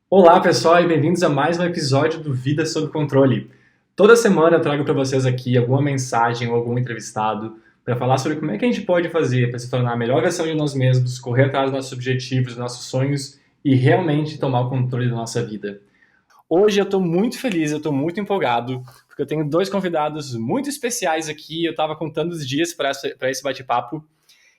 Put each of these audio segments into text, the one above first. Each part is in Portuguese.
Olá, pessoal, e bem-vindos a mais um episódio do Vida Sob Controle. Toda semana eu trago para vocês aqui alguma mensagem ou algum entrevistado para falar sobre como é que a gente pode fazer para se tornar a melhor versão de nós mesmos, correr atrás dos nossos objetivos, dos nossos sonhos e realmente tomar o controle da nossa vida. Hoje eu estou muito feliz, eu estou muito empolgado, porque eu tenho dois convidados muito especiais aqui. Eu estava contando os dias para esse bate-papo.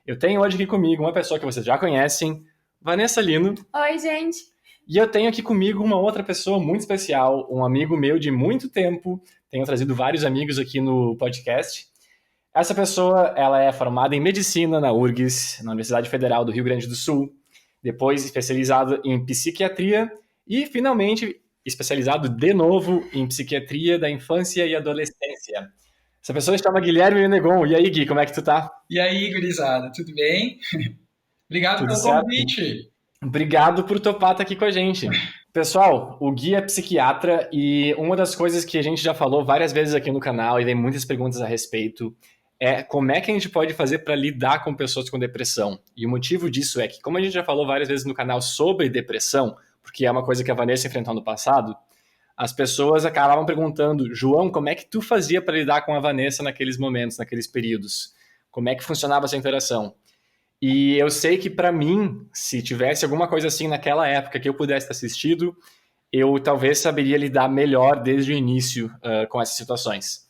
Eu tenho hoje aqui comigo uma pessoa que vocês já conhecem, Vanessa Lino. Oi, gente. E eu tenho aqui comigo uma outra pessoa muito especial, um amigo meu de muito tempo. Tenho trazido vários amigos aqui no podcast. Essa pessoa, ela é formada em medicina na URGS, na Universidade Federal do Rio Grande do Sul, depois especializada em psiquiatria e, finalmente, especializado de novo em psiquiatria da infância e adolescência. Essa pessoa se chama Guilherme Menegon. E aí, Gui, como é que tu tá? E aí, gurizada, tudo bem? Obrigado Tudo pelo certo? convite. Obrigado por topar estar aqui com a gente. Pessoal, o Gui é psiquiatra e uma das coisas que a gente já falou várias vezes aqui no canal e tem muitas perguntas a respeito é como é que a gente pode fazer para lidar com pessoas com depressão. E o motivo disso é que, como a gente já falou várias vezes no canal sobre depressão, porque é uma coisa que a Vanessa enfrentou no passado, as pessoas acabavam perguntando: João, como é que tu fazia para lidar com a Vanessa naqueles momentos, naqueles períodos? Como é que funcionava essa interação? E eu sei que para mim, se tivesse alguma coisa assim naquela época que eu pudesse ter assistido, eu talvez saberia lidar melhor desde o início com essas situações.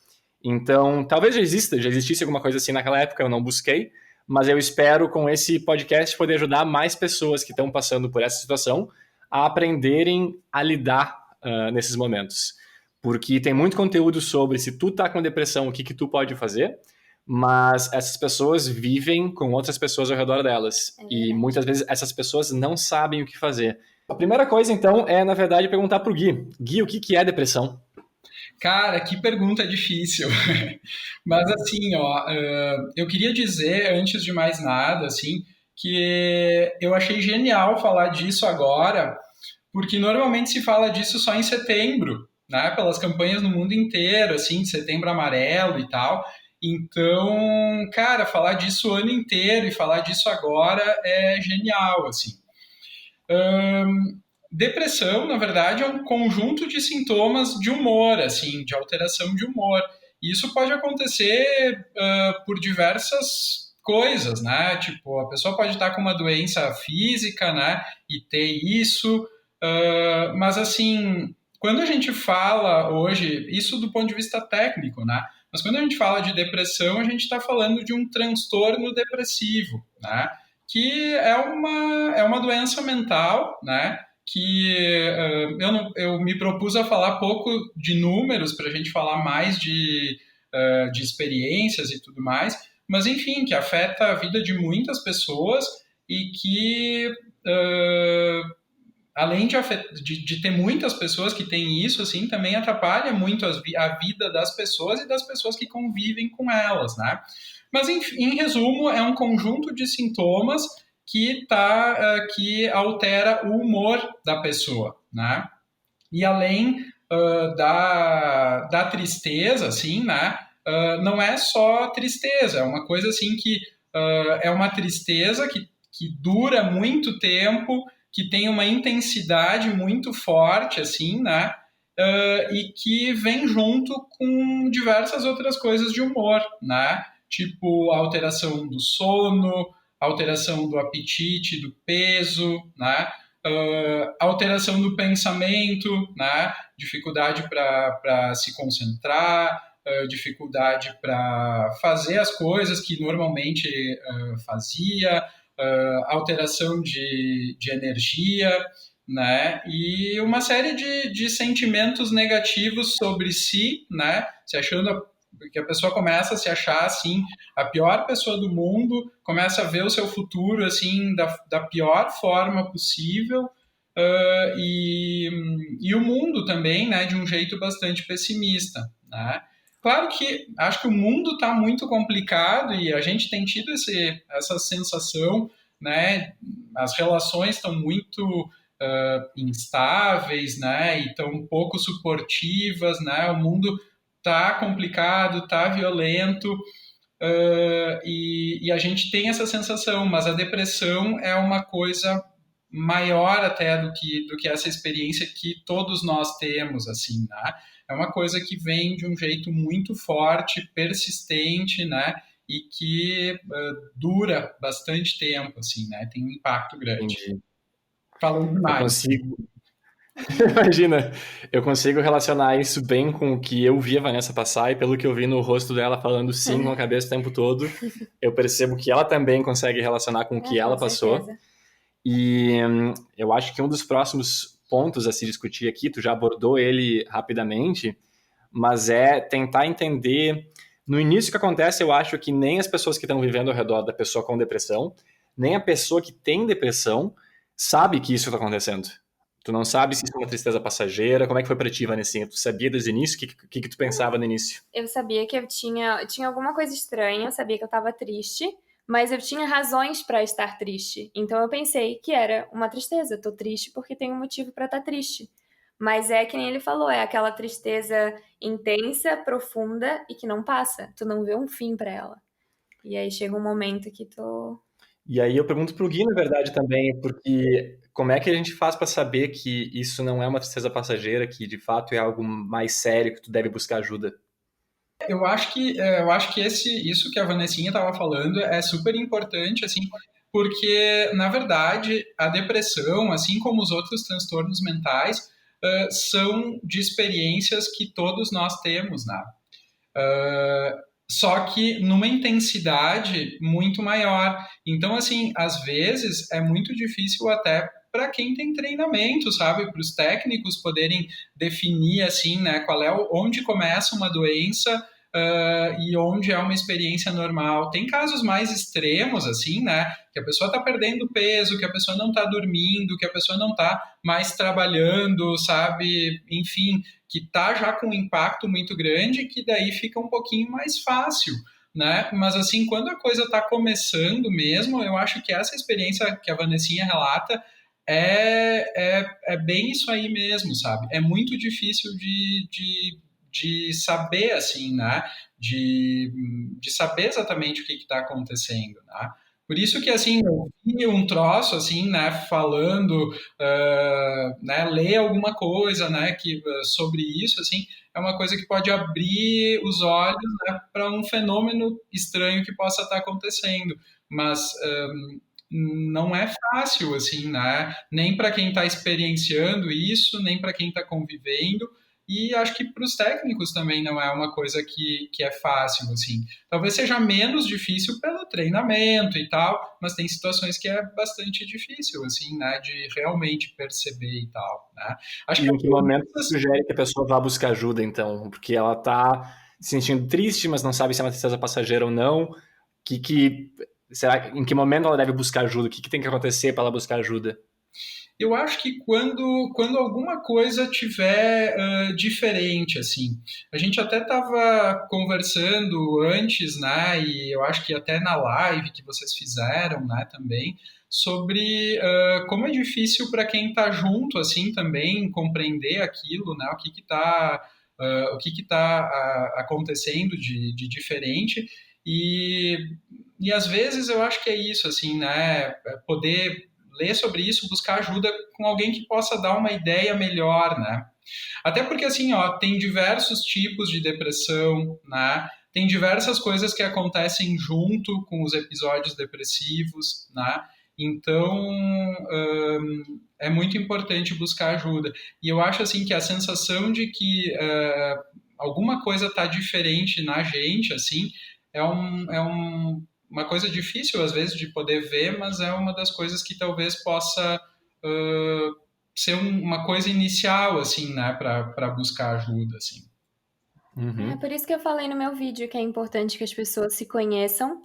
Então, talvez já existisse alguma coisa assim naquela época, eu não busquei, mas eu espero com esse podcast poder ajudar mais pessoas que estão passando por essa situação a aprenderem a lidar nesses momentos. Porque tem muito conteúdo sobre se tu tá com depressão, o que tu pode fazer, mas essas pessoas vivem com outras pessoas ao redor delas. E muitas vezes essas pessoas não sabem o que fazer. A primeira coisa, então, é, na verdade, perguntar pro Gui. Gui, o que é depressão? Cara, que pergunta difícil. Mas assim, ó, eu queria dizer, antes de mais nada, assim, que eu achei genial falar disso agora, porque normalmente se fala disso só em setembro, né? Pelas campanhas no mundo inteiro, assim, de setembro amarelo e tal. Então, cara, falar disso o ano inteiro e falar disso agora é genial, assim. Depressão, na verdade, é um conjunto de sintomas de humor, assim, de alteração de humor. E isso pode acontecer por diversas coisas, né? Tipo, a pessoa pode estar com uma doença física, né? E ter isso, mas assim, quando a gente fala hoje, isso do ponto de vista técnico, né? Mas quando a gente fala de depressão, a gente está falando de um transtorno depressivo, né? Que é uma doença mental, né? Que eu me propus a falar pouco de números para a gente falar mais de experiências e tudo mais, mas enfim, que afeta a vida de muitas pessoas e que além de ter muitas pessoas que têm isso, assim, também atrapalha muito a vida das pessoas e das pessoas que convivem com elas, né? Mas, em resumo, é um conjunto de sintomas que altera o humor da pessoa, né? E além da tristeza, assim, né? Não é só tristeza, é uma coisa assim que é uma tristeza que dura muito tempo, que tem uma intensidade muito forte, assim, né? E que vem junto com diversas outras coisas de humor, né? Tipo alteração do sono, alteração do apetite, do peso, né? Alteração do pensamento, né? Dificuldade para se concentrar, dificuldade para fazer as coisas que normalmente fazia, alteração de energia, né? E uma série de sentimentos negativos sobre si, né? Se achando que a pessoa começa a se achar assim a pior pessoa do mundo, começa a ver o seu futuro assim da pior forma possível, e o mundo também, né, de um jeito bastante pessimista, né? Claro que acho que o mundo está muito complicado e a gente tem tido essa sensação, né? As relações estão muito instáveis, né? E tão pouco suportivas, né? O mundo tá complicado, tá violento, e a gente tem essa sensação, mas a depressão é uma coisa maior até do que essa experiência que todos nós temos, assim, né? É uma coisa que vem de um jeito muito forte, persistente, né? E que dura bastante tempo, assim, né? Tem um impacto grande. Entendi. Falou Eu demais. consigo. Imagina, eu consigo relacionar isso bem com o que eu vi a Vanessa passar e pelo que eu vi no rosto dela falando sim com a cabeça o tempo todo, eu percebo que ela também consegue relacionar com o que Com ela passou. certeza. E eu acho que um dos próximos pontos a se discutir aqui, tu já abordou ele rapidamente, mas é tentar entender. No início que acontece, eu acho que nem as pessoas que estão vivendo ao redor da pessoa com depressão, nem a pessoa que tem depressão sabe que isso está acontecendo. Tu não sabe se isso é uma tristeza passageira. Como é que foi pra ti, Vanessinha? Tu sabia desde o início? O que tu pensava no início? Eu sabia que eu tinha alguma coisa estranha, eu sabia que eu estava triste, mas eu tinha razões para estar triste. Então eu pensei que era uma tristeza. Eu tô triste porque tem um motivo para estar triste. Mas é que nem ele falou, é aquela tristeza intensa, profunda e que não passa. Tu não vê um fim para ela. E aí chega um momento que tu. E aí eu pergunto pro Gui, na verdade, também, porque como é que a gente faz para saber que isso não é uma tristeza passageira, que de fato é algo mais sério, que tu deve buscar ajuda? Eu acho que isso que a Vanessinha estava falando é super importante, assim, porque na verdade a depressão, assim como os outros transtornos mentais, são de experiências que todos nós temos, né? Só que numa intensidade muito maior. Então, assim, às vezes é muito difícil até para quem tem treinamento, sabe? Para os técnicos poderem definir, assim, né, onde começa uma doença e onde é uma experiência normal. Tem casos mais extremos, assim, né? Que a pessoa está perdendo peso, que a pessoa não está dormindo, que a pessoa não está mais trabalhando, sabe? Enfim, que está já com um impacto muito grande, que daí fica um pouquinho mais fácil, né? Mas assim, quando a coisa está começando mesmo, eu acho que essa experiência que a Vanessinha relata é bem isso aí mesmo, sabe? É muito difícil de saber, assim, né? De saber exatamente o que está acontecendo, né? Por isso que, assim, eu vi um troço, assim, né, falando, né, ler alguma coisa, né, sobre isso, assim, é uma coisa que pode abrir os olhos, né, para um fenômeno estranho que possa estar acontecendo. Mas não é fácil, assim, né, nem para quem está experienciando isso, nem para quem está convivendo, e acho que para os técnicos também não é uma coisa que é fácil, assim. Talvez seja menos difícil pelo treinamento e tal, mas tem situações que é bastante difícil, assim, né, de realmente perceber e tal, né. Acho E que em que momento tu sugere que a pessoa vá buscar ajuda, então? Porque ela tá se sentindo triste, mas não sabe se é uma tristeza passageira ou não. Será, em que momento ela deve buscar ajuda? O que tem que acontecer para ela buscar ajuda? eu acho que quando alguma coisa tiver diferente, assim, a gente até estava conversando antes, né, e eu acho que até na live que vocês fizeram, né, também, sobre como é difícil para quem está junto, assim, também compreender aquilo, né, o que está acontecendo de diferente e às vezes eu acho que é isso, assim, né? Poder ler sobre isso, buscar ajuda com alguém que possa dar uma ideia melhor, né? Até porque, assim, ó, tem diversos tipos de depressão, né? Tem diversas coisas que acontecem junto com os episódios depressivos, né? Então, é muito importante buscar ajuda. E eu acho, assim, que a sensação de que alguma coisa está diferente na gente, assim, uma coisa difícil, às vezes, de poder ver, mas é uma das coisas que talvez possa uh, ser uma coisa inicial, assim, né, para buscar ajuda, assim. É Uhum. por isso que eu falei no meu vídeo que é importante que as pessoas se conheçam,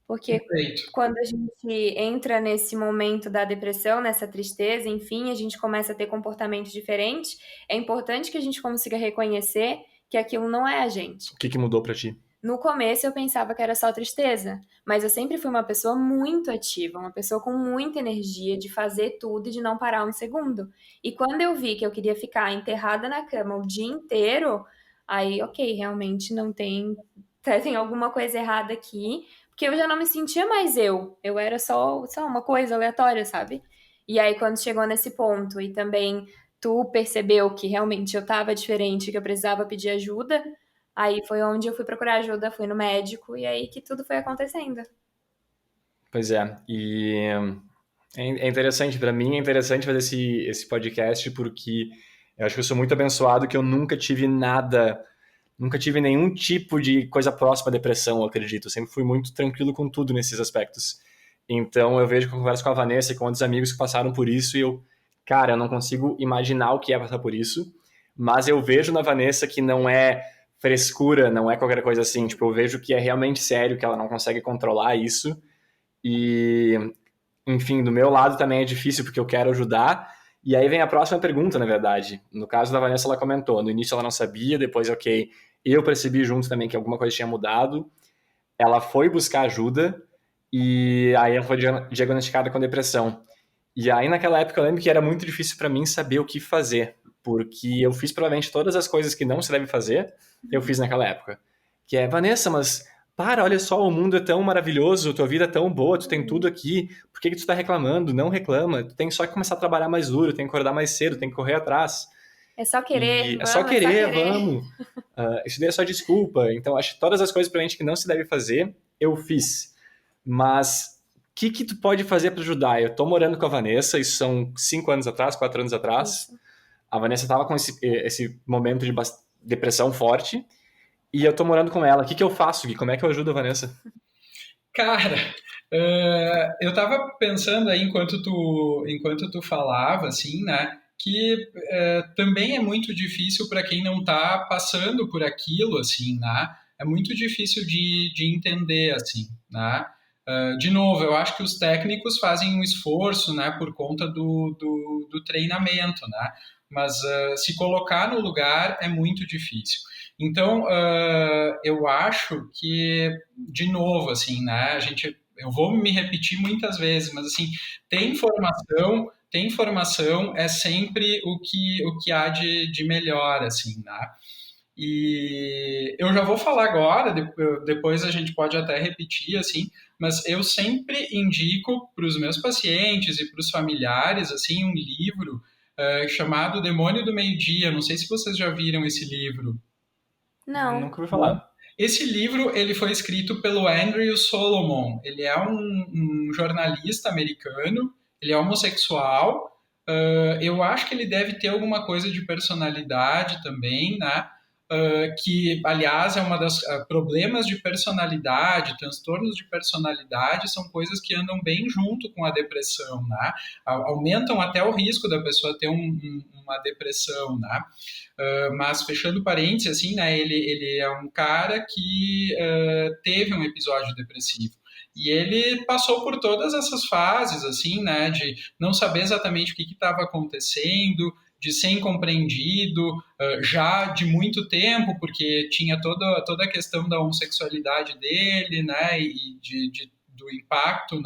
porque Perfeito. quando a gente entra nesse momento da depressão, nessa tristeza, enfim, a gente começa a ter comportamentos diferentes, é importante que a gente consiga reconhecer que aquilo não é a gente. O que mudou para ti? No começo eu pensava que era só tristeza, mas eu sempre fui uma pessoa muito ativa, uma pessoa com muita energia de fazer tudo e de não parar um segundo. E quando eu vi que eu queria ficar enterrada na cama o dia inteiro, aí, ok, realmente não tem, tem alguma coisa errada aqui, porque eu já não me sentia mais eu. Eu era só uma coisa aleatória, sabe? E aí, quando chegou nesse ponto e também tu percebeu que realmente eu tava diferente, que eu precisava pedir ajuda, aí foi onde eu fui procurar ajuda, fui no médico, e aí que tudo foi acontecendo. Pois é, e é interessante, para mim é interessante fazer esse podcast porque eu acho que eu sou muito abençoado que eu nunca tive nada, nunca tive nenhum tipo de coisa próxima à depressão, eu acredito. Eu sempre fui muito tranquilo com tudo nesses aspectos. Então eu vejo que eu converso com a Vanessa e com outros amigos que passaram por isso e cara, eu não consigo imaginar o que é passar por isso, mas eu vejo na Vanessa que não é frescura, não é qualquer coisa assim, tipo, eu vejo que é realmente sério, que ela não consegue controlar isso e, enfim, do meu lado também é difícil porque eu quero ajudar. E aí vem a próxima pergunta, na verdade. No caso da Vanessa, ela comentou. No início ela não sabia, depois, ok, eu percebi junto também que alguma coisa tinha mudado. Ela foi buscar ajuda e aí ela foi diagnosticada com depressão. E aí naquela época eu lembro que era muito difícil para mim saber o que fazer, porque eu fiz provavelmente todas as coisas que não se deve fazer, eu fiz naquela época. Que é, Vanessa, mas para, olha só, o mundo é tão maravilhoso, tua vida é tão boa, tu tem tudo aqui, por que tu tá reclamando? Não reclama, tu tem só que começar a trabalhar mais duro, tem que acordar mais cedo, tem que correr atrás. É só querer, E vamos, é só querer, é só querer. vamos. Isso daí é só desculpa. Então, acho que todas as coisas pra gente que não se deve fazer, eu fiz. Mas o que tu pode fazer para ajudar? Eu tô morando com a Vanessa, isso são 5 anos atrás, 4 anos atrás. Isso. A Vanessa tava com esse momento de depressão forte e eu tô morando com ela. O que eu faço, Gui? Como é que eu ajudo a Vanessa? Cara, eu tava pensando aí enquanto tu falava, assim, né, que também é muito difícil para quem não tá passando por aquilo, assim, né, é muito difícil de entender, assim, né. De novo, eu acho que os técnicos fazem um esforço, né, por conta do treinamento, né, mas se colocar no lugar é muito difícil. Então, eu acho que, de novo, assim, né, eu vou me repetir muitas vezes, mas assim, ter informação é sempre o que há de melhor, assim, né? E eu já vou falar agora, depois a gente pode até repetir, assim, mas eu sempre indico para os meus pacientes e para os familiares, assim, um livro chamado O Demônio do Meio-Dia. Não sei se vocês já viram esse livro. Não. Nunca ouvi falar. Esse livro ele foi escrito pelo Andrew Solomon. Ele é um jornalista americano, ele é homossexual. Eu acho que ele deve ter alguma coisa de personalidade também, né? Que, aliás, é uma das problemas de personalidade, transtornos de personalidade são coisas que andam bem junto com a depressão, né? Aumentam até o risco da pessoa ter uma depressão, né? Mas fechando parênteses, assim, né? Ele é um cara que teve um episódio depressivo. E ele passou por todas essas fases, assim, né, de não saber exatamente o que estava acontecendo, de ser incompreendido já de muito tempo, porque tinha toda a questão da homossexualidade dele, né, e do impacto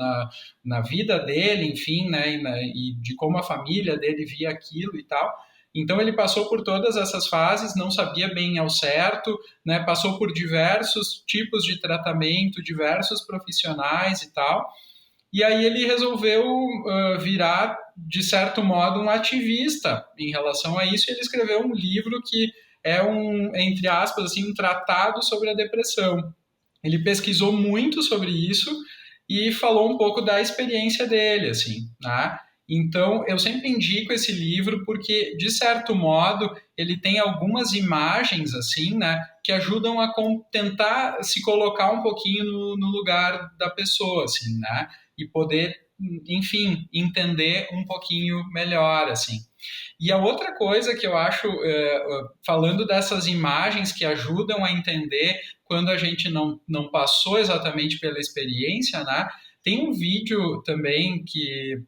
na vida dele, enfim, né, e de como a família dele via aquilo e tal. Então ele passou por todas essas fases, não sabia bem ao certo, né, passou por diversos tipos de tratamento, diversos profissionais e tal. E aí ele resolveu virar, de certo modo, um ativista em relação a isso. E ele escreveu um livro que é entre aspas, assim, um tratado sobre a depressão. Ele pesquisou muito sobre isso e falou um pouco da experiência dele, assim, né? Então, eu sempre indico esse livro porque, de certo modo, ele tem algumas imagens, assim, né, que ajudam a tentar se colocar um pouquinho no lugar da pessoa, assim, né, e poder, enfim, entender um pouquinho melhor, assim. E a outra coisa que eu acho, falando dessas imagens que ajudam a entender quando a gente não passou exatamente pela experiência, né, tem um vídeo também que,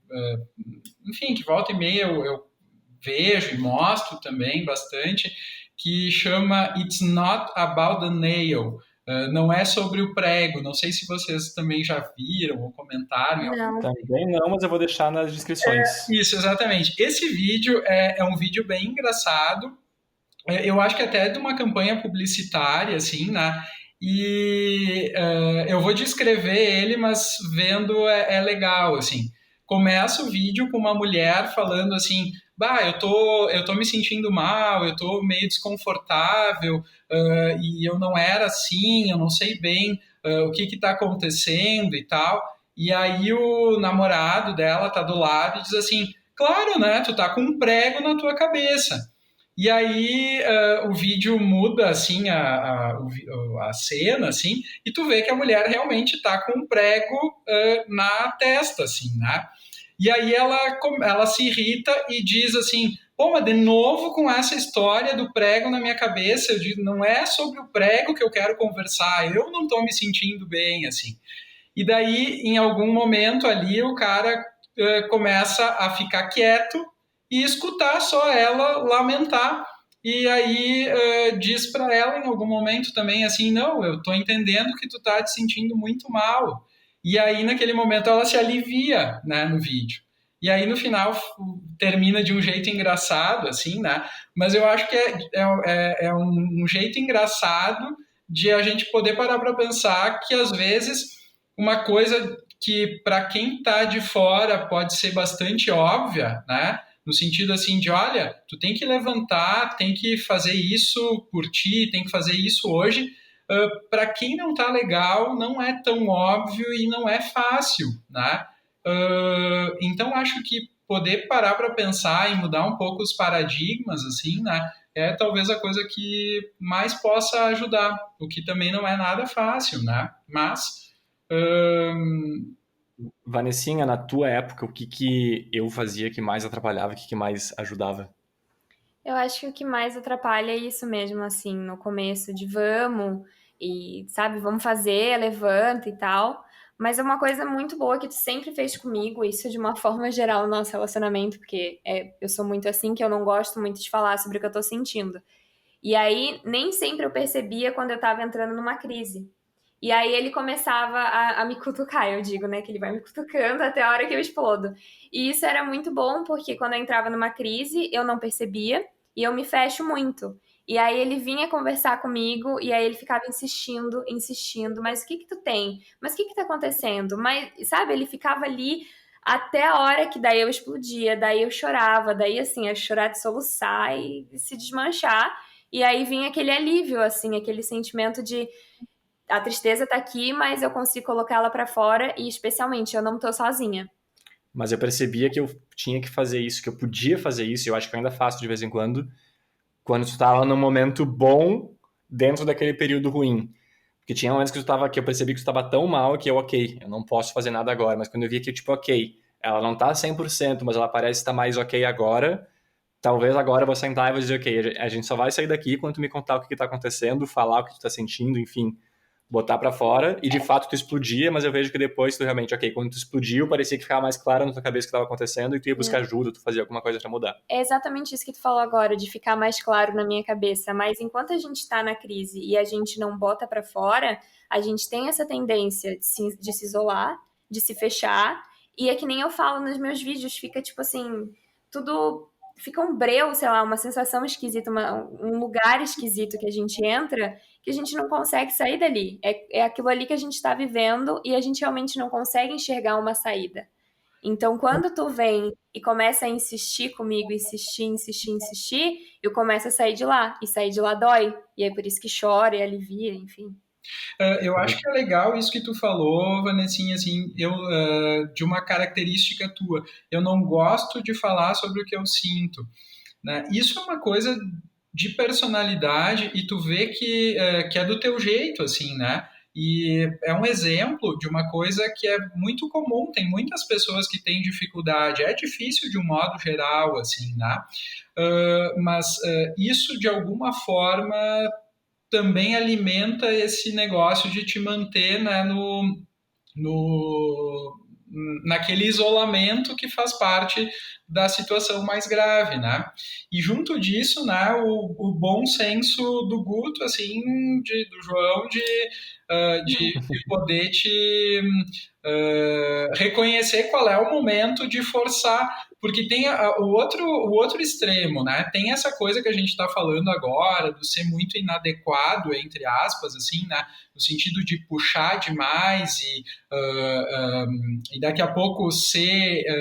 enfim, que volta e meia eu vejo e mostro também bastante, que chama It's Not About the Nail. Não é sobre o prego. Não sei se vocês também já viram ou comentaram. Não. Também não, mas eu vou deixar nas descrições. Isso, exatamente. Esse vídeo é um vídeo bem engraçado. Eu acho que até é de uma campanha publicitária, assim, né? E eu vou descrever ele, mas vendo é legal, assim. começa o vídeo com uma mulher falando assim, bah, eu tô me sentindo mal, eu tô meio desconfortável, e eu não era assim, eu não sei bem o que que tá acontecendo e tal. E aí o namorado dela tá do lado e diz assim, claro, né, tu tá com um prego na tua cabeça. E aí o vídeo muda assim a cena assim e tu vê que a mulher realmente está com um prego na testa assim, né? E aí ela se irrita e diz assim, pô, mas de novo com essa história do prego na minha cabeça, eu digo, não é sobre o prego que eu quero conversar, eu não estou me sentindo bem assim. E daí em algum momento ali o cara começa a ficar quieto e escutar só ela lamentar. E aí diz para ela em algum momento também assim, não, eu tô entendendo que tu tá te sentindo muito mal. E aí naquele momento ela se alivia, né, no vídeo. E aí no final termina de um jeito engraçado, assim, né? Mas eu acho que é um jeito engraçado de a gente poder parar para pensar que às vezes uma coisa que para quem está de fora pode ser bastante óbvia, né? No sentido assim de, olha, tu tem que levantar, tem que fazer isso por ti, tem que fazer isso hoje. Para quem não está legal, não é tão óbvio e não é fácil, né? Então acho que poder parar para pensar e mudar um pouco os paradigmas, assim, né? É talvez a coisa que mais possa ajudar, o que também não é nada fácil, né? Mas Vanessinha, na tua época, o que que eu fazia que mais atrapalhava, o que que mais ajudava? Eu acho que o que mais atrapalha é isso mesmo, assim, no começo de vamos e, sabe, vamos fazer, levanta e tal. Mas é uma coisa muito boa que tu sempre fez comigo, isso de uma forma geral no nosso relacionamento, porque eu sou muito assim que eu não gosto muito de falar sobre o que eu tô sentindo. E aí, nem sempre eu percebia quando eu tava entrando numa crise. E aí ele começava a me cutucar, eu digo, né? Que ele vai me cutucando até a hora que eu explodo. E isso era muito bom, porque quando eu entrava numa crise, eu não percebia e eu me fecho muito. E aí ele vinha conversar comigo e aí ele ficava insistindo, insistindo, mas o que que tu tem? Mas o que que tá acontecendo? Mas, sabe, ele ficava ali até a hora que daí eu explodia, daí eu chorava, daí assim, eu chorar de soluçar e se desmanchar. E aí vinha aquele alívio, assim, aquele sentimento de a tristeza tá aqui, mas eu consigo colocá-la pra fora e especialmente eu não tô sozinha. Mas eu percebia que eu tinha que fazer isso, que eu podia fazer isso, e eu acho que eu ainda faço de vez em quando tu tava num momento bom dentro daquele período ruim. Porque tinha momentos que eu percebi que tu tava tão mal que ok, eu não posso fazer nada agora, mas quando eu via que, tipo, ok, ela não tá 100%, mas ela parece estar mais ok agora, talvez agora eu vou sentar e vou dizer, ok, a gente só vai sair daqui quando tu me contar o que que tá acontecendo, falar o que tu tá sentindo, enfim, botar pra fora, e de fato tu explodia, mas eu vejo que depois tu realmente, ok, quando tu explodiu, parecia que ficava mais claro na tua cabeça o que tava acontecendo e tu ia buscar ajuda, tu fazia alguma coisa pra mudar. É exatamente isso que tu falou agora, de ficar mais claro na minha cabeça. Mas enquanto a gente tá na crise e a gente não bota pra fora, a gente tem essa tendência de se isolar, de se fechar. E é que nem eu falo nos meus vídeos, fica tipo assim, tudo. Fica um breu, sei lá, uma sensação esquisita, um lugar esquisito que a gente entra, que a gente não consegue sair dali. É aquilo ali que a gente tá vivendo e a gente realmente não consegue enxergar uma saída. Então, quando tu vem e começa a insistir comigo, insistir, insistir, insistir, eu começo a sair de lá. E sair de lá dói. E é por isso que chora e alivia, enfim. eu acho que é legal isso que tu falou, Vanessinha, assim, de uma característica tua. Eu não gosto de falar sobre o que eu sinto, né? Isso é uma coisa de personalidade e tu vê que é do teu jeito, assim, né? E é um exemplo de uma coisa que é muito comum, tem muitas pessoas que têm dificuldade, é difícil de um modo geral, assim, né? Mas isso de alguma forma também alimenta esse negócio de te manter, né, no, naquele isolamento que faz parte da situação mais grave, né? E junto disso, né, o bom senso do Guto, assim, do João, de poder te reconhecer qual é o momento de forçar, Porque tem o outro extremo, né? Tem essa coisa que a gente está falando agora, do ser muito inadequado, entre aspas, assim, né? No sentido de puxar demais e daqui a pouco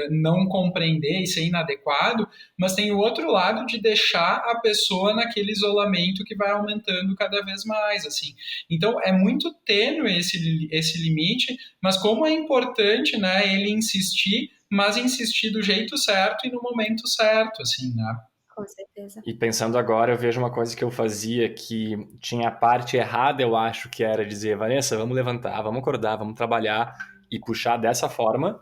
não compreender e ser inadequado, mas tem o outro lado de deixar a pessoa naquele isolamento que vai aumentando cada vez mais, assim. Então, é muito tênue esse limite, mas como é importante, né, ele insistir, mas insistir do jeito certo e no momento certo, assim, né? Com certeza. E pensando agora, eu vejo uma coisa que eu fazia que tinha a parte errada, eu acho, que era dizer, Vanessa, vamos levantar, vamos acordar, vamos trabalhar e puxar dessa forma.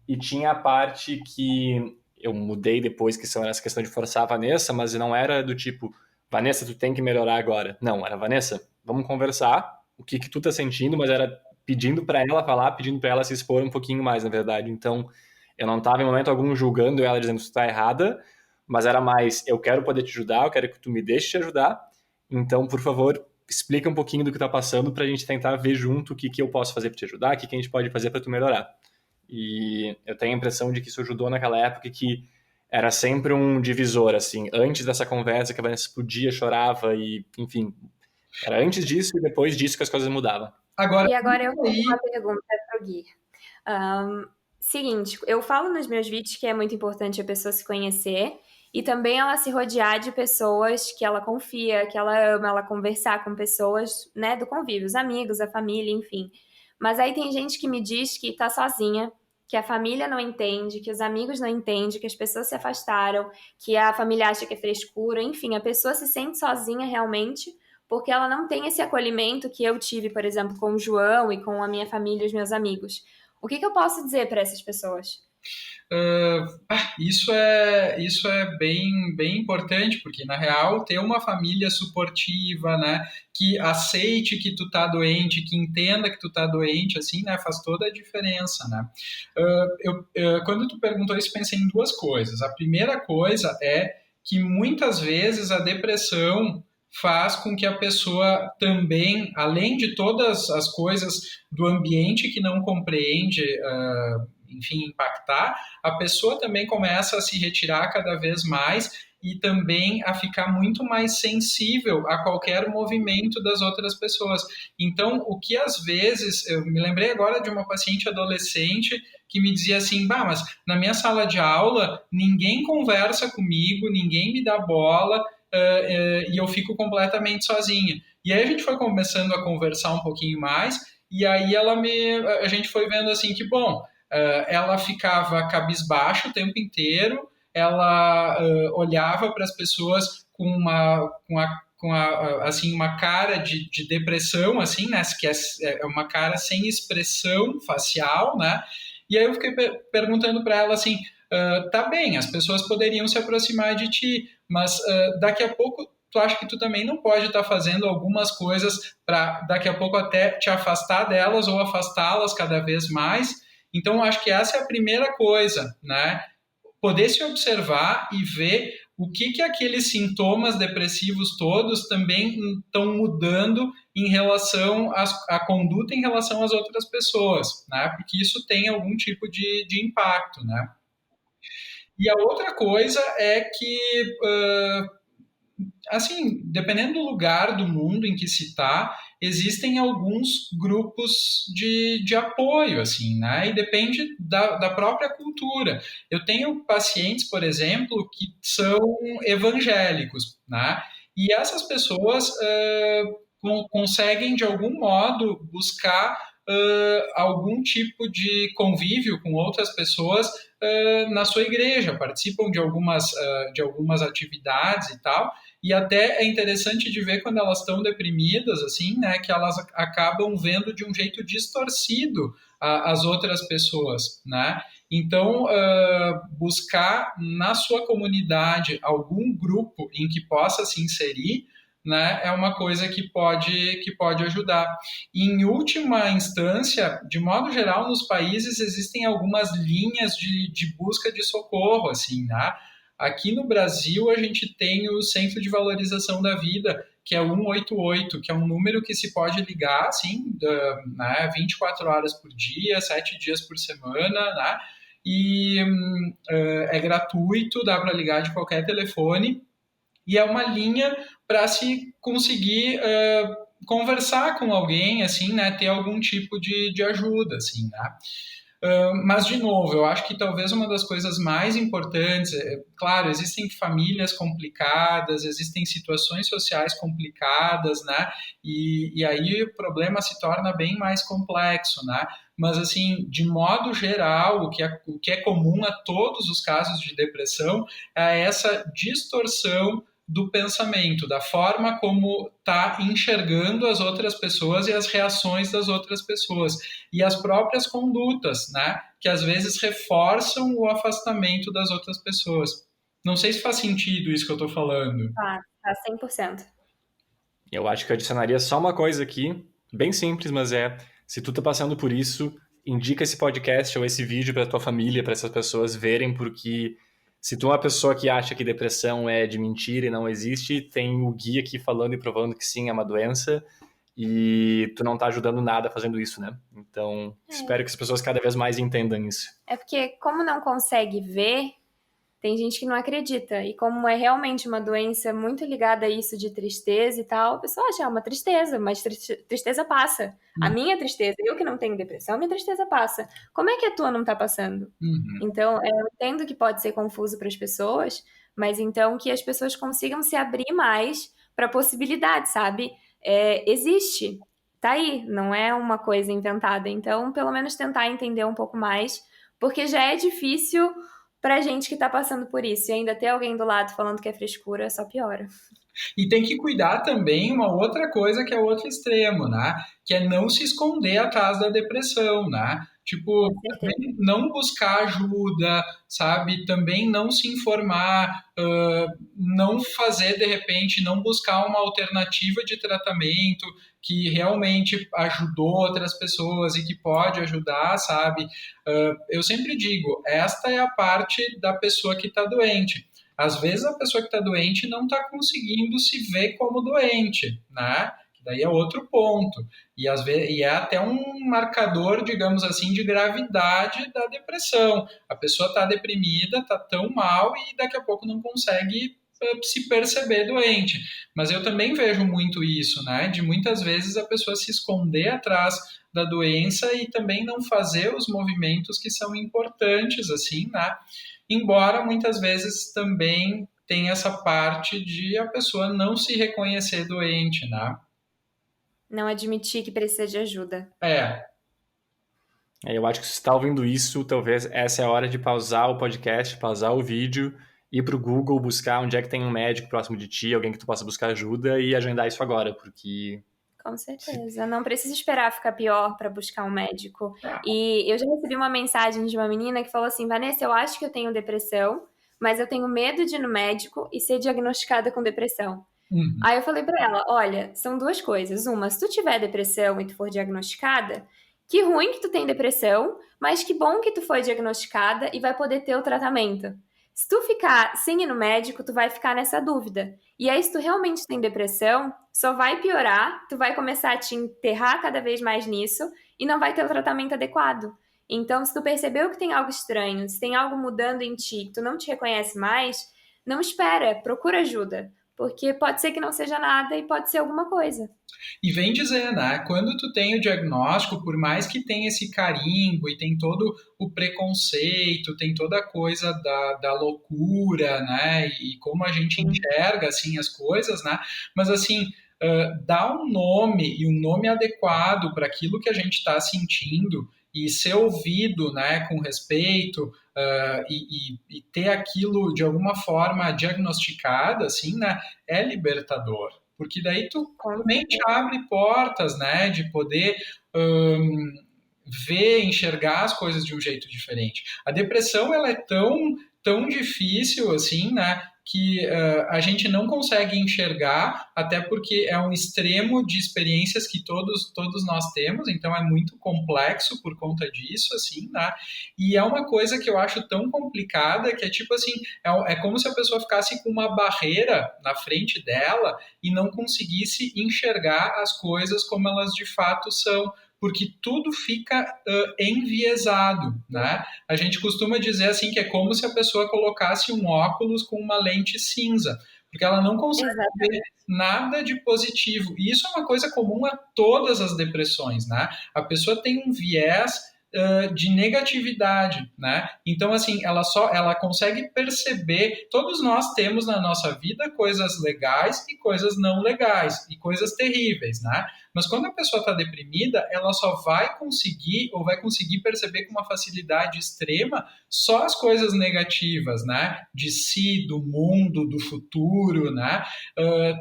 E tinha a parte que eu mudei depois, que são essa questão de forçar a Vanessa, mas não era do tipo, Vanessa, tu tem que melhorar agora. Não, era Vanessa, vamos conversar, o que que tu tá sentindo, mas era pedindo para ela falar, pedindo para ela se expor um pouquinho mais, na verdade. Então, eu não tava em momento algum julgando ela, dizendo que tu tá errada, mas era mais, eu quero poder te ajudar, eu quero que tu me deixe te ajudar, então, por favor, explica um pouquinho do que tá passando pra gente tentar ver junto o que que eu posso fazer pra te ajudar, o que que a gente pode fazer pra tu melhorar. E eu tenho a impressão de que isso ajudou naquela época que era sempre um divisor, assim, antes dessa conversa que a Vanessa explodia, chorava e, enfim, era antes disso e depois disso que as coisas mudavam. Agora, E agora eu tenho uma pergunta para o Gui. Seguinte, eu falo nos meus vídeos que é muito importante a pessoa se conhecer e também ela se rodear de pessoas que ela confia, que ela ama, ela conversar com pessoas, né, do convívio, os amigos, a família, enfim. Mas aí tem gente que me diz que tá sozinha, que a família não entende, que os amigos não entendem, que as pessoas se afastaram, que a família acha que é frescura, enfim, a pessoa se sente sozinha realmente porque ela não tem esse acolhimento que eu tive, por exemplo, com o João e com a minha família e os meus amigos. O que eu posso dizer para essas pessoas? Isso é bem importante, porque na real ter uma família suportiva, né, que aceite que tu tá doente, que entenda que tu tá doente, assim, né, faz toda a diferença, né. Quando tu perguntou isso, pensei em duas coisas. A primeira coisa é que muitas vezes a depressão faz com que a pessoa também, além de todas as coisas do ambiente que não compreende, enfim, impactar, a pessoa também começa a se retirar cada vez mais e também a ficar muito mais sensível a qualquer movimento das outras pessoas. Então, o que às vezes, eu me lembrei agora de uma paciente adolescente que me dizia assim, bah, mas na minha sala de aula ninguém conversa comigo, ninguém me dá bola, e eu fico completamente sozinha. E aí a gente foi começando a conversar um pouquinho mais, e aí a gente foi vendo assim que, bom, ela ficava cabisbaixa o tempo inteiro, ela olhava para as pessoas assim, uma cara de depressão, assim, né, que é uma cara sem expressão facial, né, e aí eu fiquei perguntando para ela assim, tá bem, as pessoas poderiam se aproximar de ti, mas daqui a pouco tu acha que tu também não pode estar fazendo algumas coisas para daqui a pouco até te afastar delas ou afastá-las cada vez mais. Então, acho que essa é a primeira coisa, né? Poder se observar e ver o que aqueles sintomas depressivos todos também estão mudando em relação à conduta em relação às outras pessoas, né? Porque isso tem algum tipo de impacto, né? E a outra coisa é que assim, dependendo do lugar do mundo em que se está, existem alguns grupos de apoio, assim, né? E depende da própria cultura. Eu tenho pacientes, por exemplo, que são evangélicos, né? E essas pessoas conseguem, de algum modo, buscar algum tipo de convívio com outras pessoas na sua igreja, participam de algumas atividades e tal, e até é interessante de ver quando elas estão deprimidas, assim, né, que elas acabam vendo de um jeito distorcido as outras pessoas, né? Então, buscar na sua comunidade algum grupo em que possa se inserir, né, é uma coisa que pode ajudar. E, em última instância, de modo geral, nos países existem algumas linhas de busca de socorro, assim, né? Aqui no Brasil, a gente tem o Centro de Valorização da Vida, que é o 188, que é um número que se pode ligar, assim, né, 24 horas por dia, 7 dias por semana, né? e é gratuito, dá para ligar de qualquer telefone, e é uma linha para se conseguir conversar com alguém, assim, né, ter algum tipo de ajuda, assim, né. Mas, de novo, eu acho que talvez uma das coisas mais importantes, claro, existem famílias complicadas, existem situações sociais complicadas, né? E aí o problema se torna bem mais complexo, né? Mas, assim, de modo geral, o que é comum a todos os casos de depressão é essa distorção do pensamento, da forma como está enxergando as outras pessoas e as reações das outras pessoas. E as próprias condutas, né? Que às vezes reforçam o afastamento das outras pessoas. Não sei se faz sentido isso que eu estou falando. Tá 100%. Eu acho que eu adicionaria só uma coisa aqui, bem simples, mas se tu tá passando por isso, indica esse podcast ou esse vídeo para tua família, para essas pessoas verem, porque se tu é uma pessoa que acha que depressão é de mentira e não existe, tem o Gui aqui falando e provando que sim, é uma doença, e tu não tá ajudando nada fazendo isso, né? Então, espero que as pessoas cada vez mais entendam isso. É porque, como não consegue ver, tem gente que não acredita. E como é realmente uma doença muito ligada a isso de tristeza e tal, a pessoa acha, uma tristeza, mas tristeza passa. A minha tristeza, eu que não tenho depressão, minha tristeza passa. Como é que a tua não tá passando? Então, eu entendo que pode ser confuso para as pessoas, mas então que as pessoas consigam se abrir mais para a possibilidade, sabe? Existe, tá aí, não é uma coisa inventada. Então, pelo menos tentar entender um pouco mais, porque já é difícil pra gente que tá passando por isso. E ainda ter alguém do lado falando que é frescura, só piora. E tem que cuidar também uma outra coisa que é o outro extremo, né? Que é não se esconder atrás da depressão, né? Tipo, também não buscar ajuda, sabe? Também não se informar, não fazer, de repente, não buscar uma alternativa de tratamento que realmente ajudou outras pessoas e que pode ajudar, sabe? Eu sempre digo, esta é a parte da pessoa que está doente. Às vezes a pessoa que está doente não está conseguindo se ver como doente, né? Daí é outro ponto. E é até um marcador, digamos assim, de gravidade da depressão. A pessoa está deprimida, está tão mal e daqui a pouco não consegue se perceber doente. Mas eu também vejo muito isso, né? De muitas vezes a pessoa se esconder atrás da doença e também não fazer os movimentos que são importantes, assim, né? Embora muitas vezes também tenha essa parte de a pessoa não se reconhecer doente, né? Não admitir que precisa de ajuda. Eu acho que se você está ouvindo isso, talvez essa é a hora de pausar o podcast, pausar o vídeo, ir para o Google, buscar onde é que tem um médico próximo de ti, alguém que tu possa buscar ajuda e agendar isso agora, porque... Com certeza. Não precisa esperar ficar pior para buscar um médico. E eu já recebi uma mensagem de uma menina que falou assim, Vanessa, eu acho que eu tenho depressão, mas eu tenho medo de ir no médico e ser diagnosticada com depressão. Aí eu falei pra ela, olha, são duas coisas. Uma, se tu tiver depressão e tu for diagnosticada, que ruim que tu tem depressão, mas que bom que tu foi diagnosticada e vai poder ter o tratamento. Se tu ficar sem ir no médico, tu vai ficar nessa dúvida. E aí, se tu realmente tem depressão, só vai piorar, tu vai começar a te enterrar cada vez mais nisso e não vai ter o tratamento adequado. Então, se tu percebeu que tem algo estranho, se tem algo mudando em ti, que tu não te reconhece mais, não espera, procura ajuda. Porque pode ser que não seja nada e pode ser alguma coisa. E vem dizer, né? Quando tu tem o diagnóstico, por mais que tenha esse carimbo e tem todo o preconceito, tem toda a coisa da loucura, né? E como a gente enxerga, assim, as coisas, né? Mas, assim, dá um nome e um nome adequado para aquilo que a gente está sentindo e ser ouvido, né, com respeito, e ter aquilo de alguma forma diagnosticado, assim, né, é libertador. Porque daí tu também te abre portas, né, de poder ver, enxergar as coisas de um jeito diferente. A depressão, ela é tão difícil, assim, né, que a gente não consegue enxergar, até porque é um extremo de experiências que todos nós temos, então é muito complexo por conta disso, assim, né? E é uma coisa que eu acho tão complicada que é tipo assim, é como se a pessoa ficasse com uma barreira na frente dela e não conseguisse enxergar as coisas como elas de fato são, porque tudo fica enviesado, né? A gente costuma dizer assim que é como se a pessoa colocasse um óculos com uma lente cinza, porque ela não consegue ver nada de positivo. E isso é uma coisa comum a todas as depressões, né? A pessoa tem um viés de negatividade, né? Então, assim, ela consegue perceber, todos nós temos na nossa vida coisas legais e coisas não legais, e coisas terríveis, né? Mas quando a pessoa está deprimida, ela só vai conseguir perceber com uma facilidade extrema só as coisas negativas, né? De si, do mundo, do futuro, né?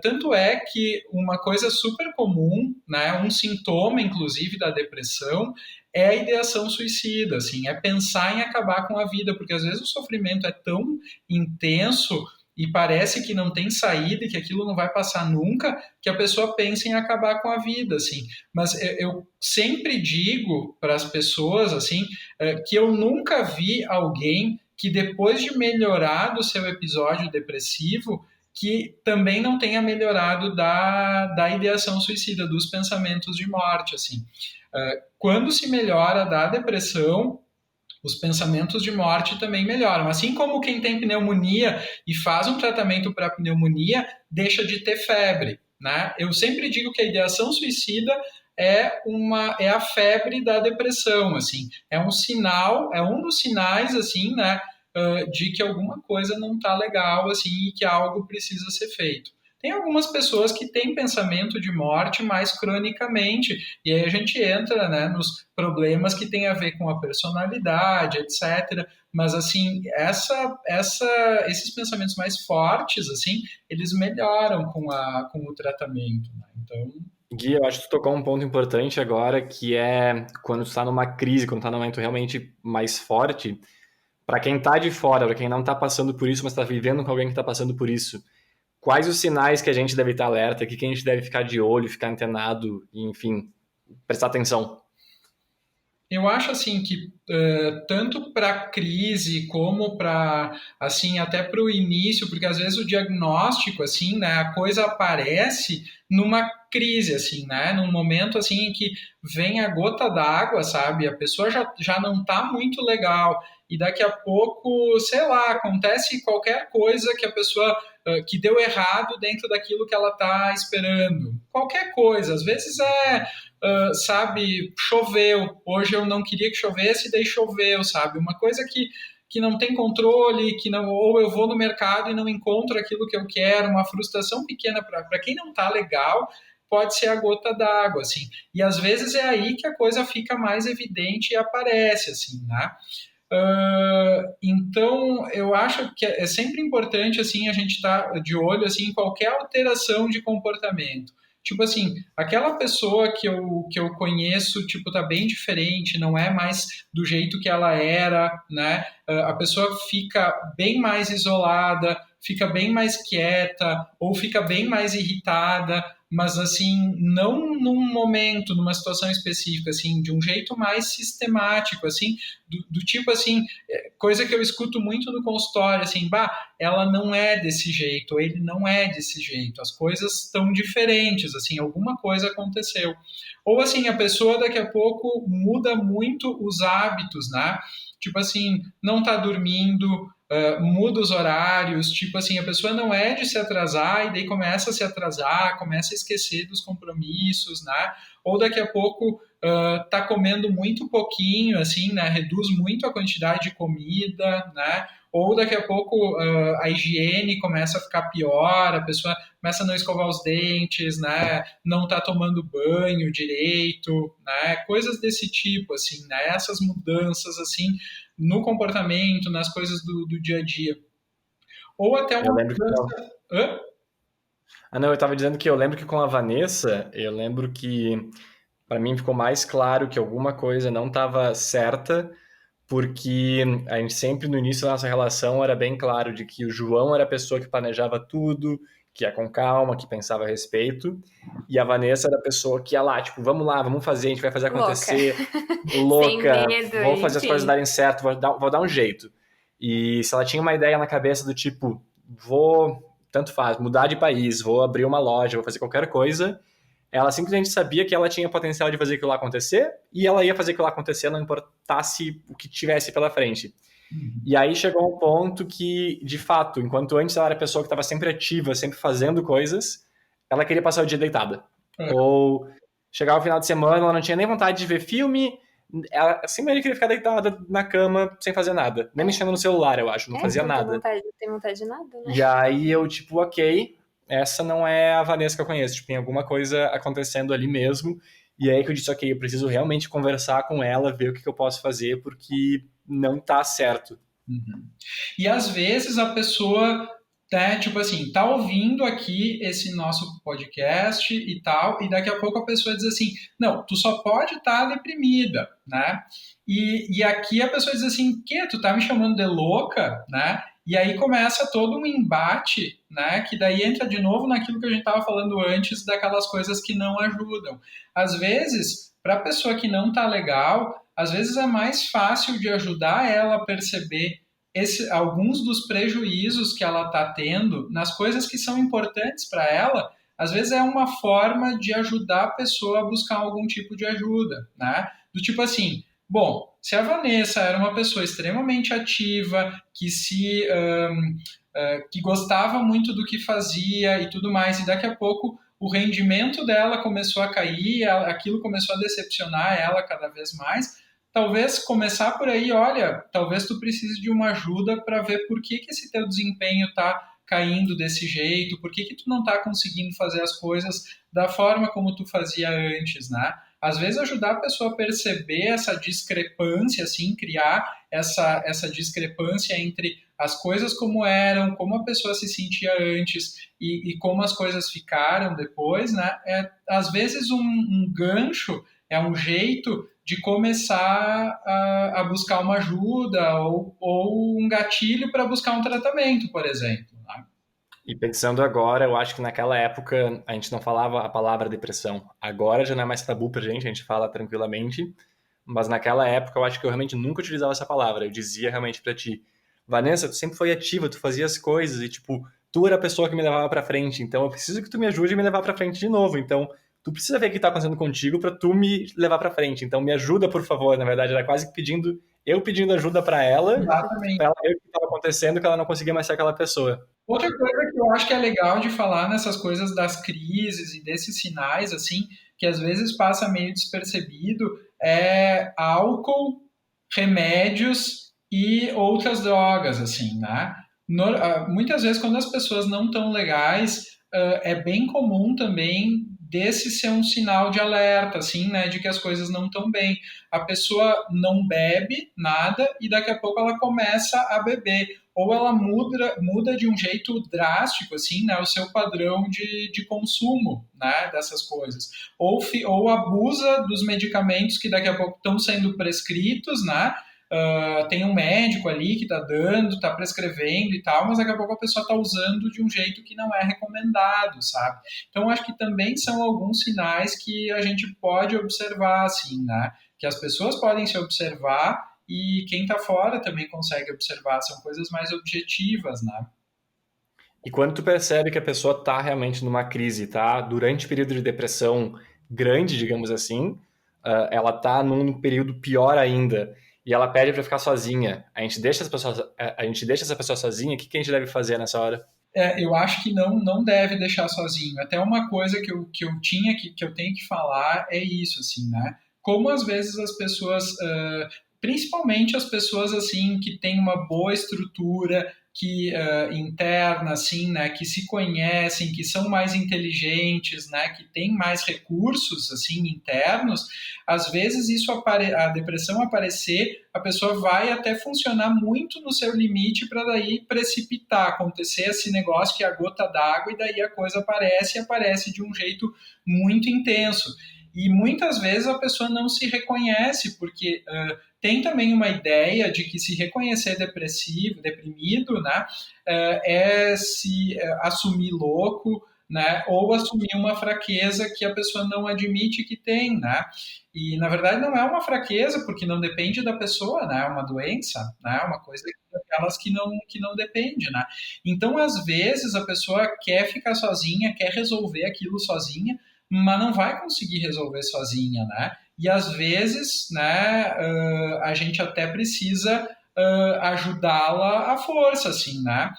Tanto é que uma coisa super comum, né? Um sintoma, inclusive, da depressão é a ideação suicida, assim, é pensar em acabar com a vida, porque às vezes o sofrimento é tão intenso e parece que não tem saída e que aquilo não vai passar nunca, que a pessoa pensa em acabar com a vida, assim. Mas eu sempre digo para as pessoas, assim, que eu nunca vi alguém que depois de melhorar do seu episódio depressivo, que também não tenha melhorado da ideação suicida, dos pensamentos de morte, assim. Quando se melhora da depressão, os pensamentos de morte também melhoram. Assim como quem tem pneumonia e faz um tratamento para pneumonia, deixa de ter febre, né? Eu sempre digo que a ideação suicida é a febre da depressão, assim. É um sinal, é um dos sinais, assim, né, de que alguma coisa não está legal, assim, e que algo precisa ser feito. Tem algumas pessoas que têm pensamento de morte mais cronicamente, e aí a gente entra, né, nos problemas que tem a ver com a personalidade, etc. Mas, assim, esses pensamentos mais fortes, assim, eles melhoram com o tratamento, né? Então... Gui, eu acho que tu tocou um ponto importante agora, que é quando tu está numa crise, quando tu está num momento realmente mais forte, para quem está de fora, para quem não está passando por isso, mas está vivendo com alguém que está passando por isso, quais os sinais que a gente deve estar alerta, o que a gente deve ficar de olho, ficar antenado, e, enfim, prestar atenção? Eu acho assim que tanto para a crise como para assim até para o início, porque às vezes o diagnóstico assim, né, a coisa aparece numa crise assim, né, num momento assim em que vem a gota d'água, sabe? A pessoa já não está muito legal e daqui a pouco, sei lá, acontece qualquer coisa que a pessoa que deu errado dentro daquilo que ela está esperando. Qualquer coisa, às vezes sabe, choveu. Hoje eu não queria que chovesse, e daí choveu, sabe? Uma coisa que não tem controle, que não, ou eu vou no mercado e não encontro aquilo que eu quero, uma frustração pequena para quem não tá legal, pode ser a gota d'água, assim. E às vezes é aí que a coisa fica mais evidente e aparece, assim, né? Então eu acho que é sempre importante assim a gente estar de olho assim em qualquer alteração de comportamento. Tipo assim, aquela pessoa que eu conheço, tipo, tá bem diferente, não é mais do jeito que ela era, né? A pessoa fica bem mais isolada, fica bem mais quieta, ou fica bem mais irritada, mas assim, não num momento, numa situação específica, assim, de um jeito mais sistemático, assim, do tipo assim, coisa que eu escuto muito no consultório, assim, bah, ela não é desse jeito, ele não é desse jeito, as coisas estão diferentes, assim, alguma coisa aconteceu. Ou assim, a pessoa daqui a pouco muda muito os hábitos, né? Tipo assim, não tá dormindo, muda os horários, tipo assim, a pessoa não é de se atrasar e daí começa a se atrasar, começa a esquecer dos compromissos, né? Ou daqui a pouco tá comendo muito pouquinho, assim, né? Reduz muito a quantidade de comida, né? Ou daqui a pouco a higiene começa a ficar pior, a pessoa começa a não escovar os dentes, né? Não tá tomando banho direito, né? Coisas desse tipo, assim, né? Essas mudanças, assim, no comportamento, nas coisas do dia a dia. Ou até Eu uma lembro que... mudança... Hã? Ah, não, eu tava dizendo que eu lembro que com a Vanessa, eu lembro que para mim ficou mais claro que alguma coisa não estava certa, porque a gente sempre no início da nossa relação era bem claro de que o João era a pessoa que planejava tudo, que ia com calma, que pensava a respeito, e a Vanessa era a pessoa que ia lá, tipo, vamos lá, vamos fazer, a gente vai fazer Louca. acontecer, Sem louca, medo, vou fazer as coisas enfim. darem certo, vou dar um jeito. E se ela tinha uma ideia na cabeça do tipo, vou, tanto faz, mudar de país, vou abrir uma loja, vou fazer qualquer coisa, Ela simplesmente sabia que ela tinha potencial de fazer aquilo lá acontecer e ela ia fazer aquilo lá acontecer, não importasse o que tivesse pela frente. E aí chegou um ponto que, de fato, enquanto antes ela era a pessoa que estava sempre ativa, sempre fazendo coisas, ela queria passar o dia deitada. Ou chegava o final de semana, ela não tinha nem vontade de ver filme, ela simplesmente queria ficar deitada na cama sem fazer nada. Nem mexendo no celular, eu acho, não fazia nada. Não tem vontade de nada, né? E aí eu, tipo, ok, essa não é a Vanessa que eu conheço. Tipo, tem alguma coisa acontecendo ali mesmo. E aí que eu disse, ok, eu preciso realmente conversar com ela, ver o que eu posso fazer, porque não tá certo. E às vezes a pessoa, né, tipo assim, tá ouvindo aqui esse nosso podcast e tal, e daqui a pouco a pessoa diz assim, não, tu só pode estar deprimida, né? E aqui a pessoa diz assim, que tu tá me chamando de louca, né? E aí começa todo um embate, né? Que daí entra de novo naquilo que a gente estava falando antes, daquelas coisas que não ajudam. Às vezes, para a pessoa que não tá legal, às vezes é mais fácil de ajudar ela a perceber alguns dos prejuízos que ela está tendo nas coisas que são importantes para ela. Às vezes é uma forma de ajudar a pessoa a buscar algum tipo de ajuda, né? Do tipo assim, bom, se a Vanessa era uma pessoa extremamente ativa, que gostava muito do que fazia e tudo mais, e daqui a pouco o rendimento dela começou a cair, aquilo começou a decepcionar ela cada vez mais, talvez começar por aí, olha, talvez tu precise de uma ajuda para ver por que esse teu desempenho está caindo desse jeito, por que tu não está conseguindo fazer as coisas da forma como tu fazia antes, né? Às vezes ajudar a pessoa a perceber essa discrepância, assim, criar essa discrepância entre as coisas como eram, como a pessoa se sentia antes e como as coisas ficaram depois, né? Às vezes um gancho é um jeito de começar a buscar uma ajuda ou um gatilho para buscar um tratamento, por exemplo. Né? E pensando agora, eu acho que naquela época a gente não falava a palavra depressão. Agora já não é mais tabu pra gente, a gente fala tranquilamente. Mas naquela época eu acho que eu realmente nunca utilizava essa palavra. Eu dizia realmente pra ti, Vanessa, tu sempre foi ativa, tu fazia as coisas e, tipo, tu era a pessoa que me levava pra frente. Então eu preciso que tu me ajude a me levar pra frente de novo. Então tu precisa ver o que tá acontecendo contigo pra tu me levar pra frente. Então me ajuda, por favor. Na verdade, era quase pedindo, eu pedindo ajuda pra ela Exatamente. ver o que tava acontecendo, que ela não conseguia mais ser aquela pessoa. Outra coisa que eu acho que é legal de falar nessas coisas das crises e desses sinais, assim, que às vezes passa meio despercebido, é álcool, remédios e outras drogas, assim, né? Muitas vezes, quando as pessoas não estão legais, é bem comum também desse ser um sinal de alerta, assim, né, de que as coisas não estão bem. A pessoa não bebe nada e daqui a pouco ela começa a beber ou ela muda de um jeito drástico, assim, né, o seu padrão de consumo, né, dessas coisas. Ou abusa dos medicamentos que daqui a pouco estão sendo prescritos, né, tem um médico ali que está dando, está prescrevendo e tal, mas daqui a pouco a pessoa está usando de um jeito que não é recomendado, sabe? Então, acho que também são alguns sinais que a gente pode observar, assim, né, que as pessoas podem se observar e quem está fora também consegue observar, são coisas mais objetivas, né? E quando tu percebe que a pessoa tá realmente numa crise, tá durante o período de depressão grande, digamos assim, ela tá num período pior ainda, e ela pede para ficar sozinha, a gente deixa essa pessoa sozinha, o que a gente deve fazer nessa hora? Eu acho que não deve deixar sozinho. Até uma coisa que eu tinha que eu tenho que falar é isso, assim, né? Como às vezes as pessoas, principalmente as pessoas assim que têm uma boa estrutura que interna, assim, né, que se conhecem, que são mais inteligentes, né, que têm mais recursos assim internos, às vezes a depressão aparecer, a pessoa vai até funcionar muito no seu limite para daí precipitar, acontecer esse negócio que é a gota d'água e daí a coisa aparece e aparece de um jeito muito intenso. E muitas vezes a pessoa não se reconhece, porque tem também uma ideia de que se reconhecer deprimido, né, é se assumir louco, né, ou assumir uma fraqueza que a pessoa não admite que tem, né? E na verdade não é uma fraqueza, porque não depende da pessoa, né? É uma doença, né? Uma coisa daquelas que não depende, né? Então, às vezes, a pessoa quer ficar sozinha, quer resolver aquilo sozinha, mas não vai conseguir resolver sozinha, né? E às vezes, né, a gente até precisa ajudá-la à força, assim, né?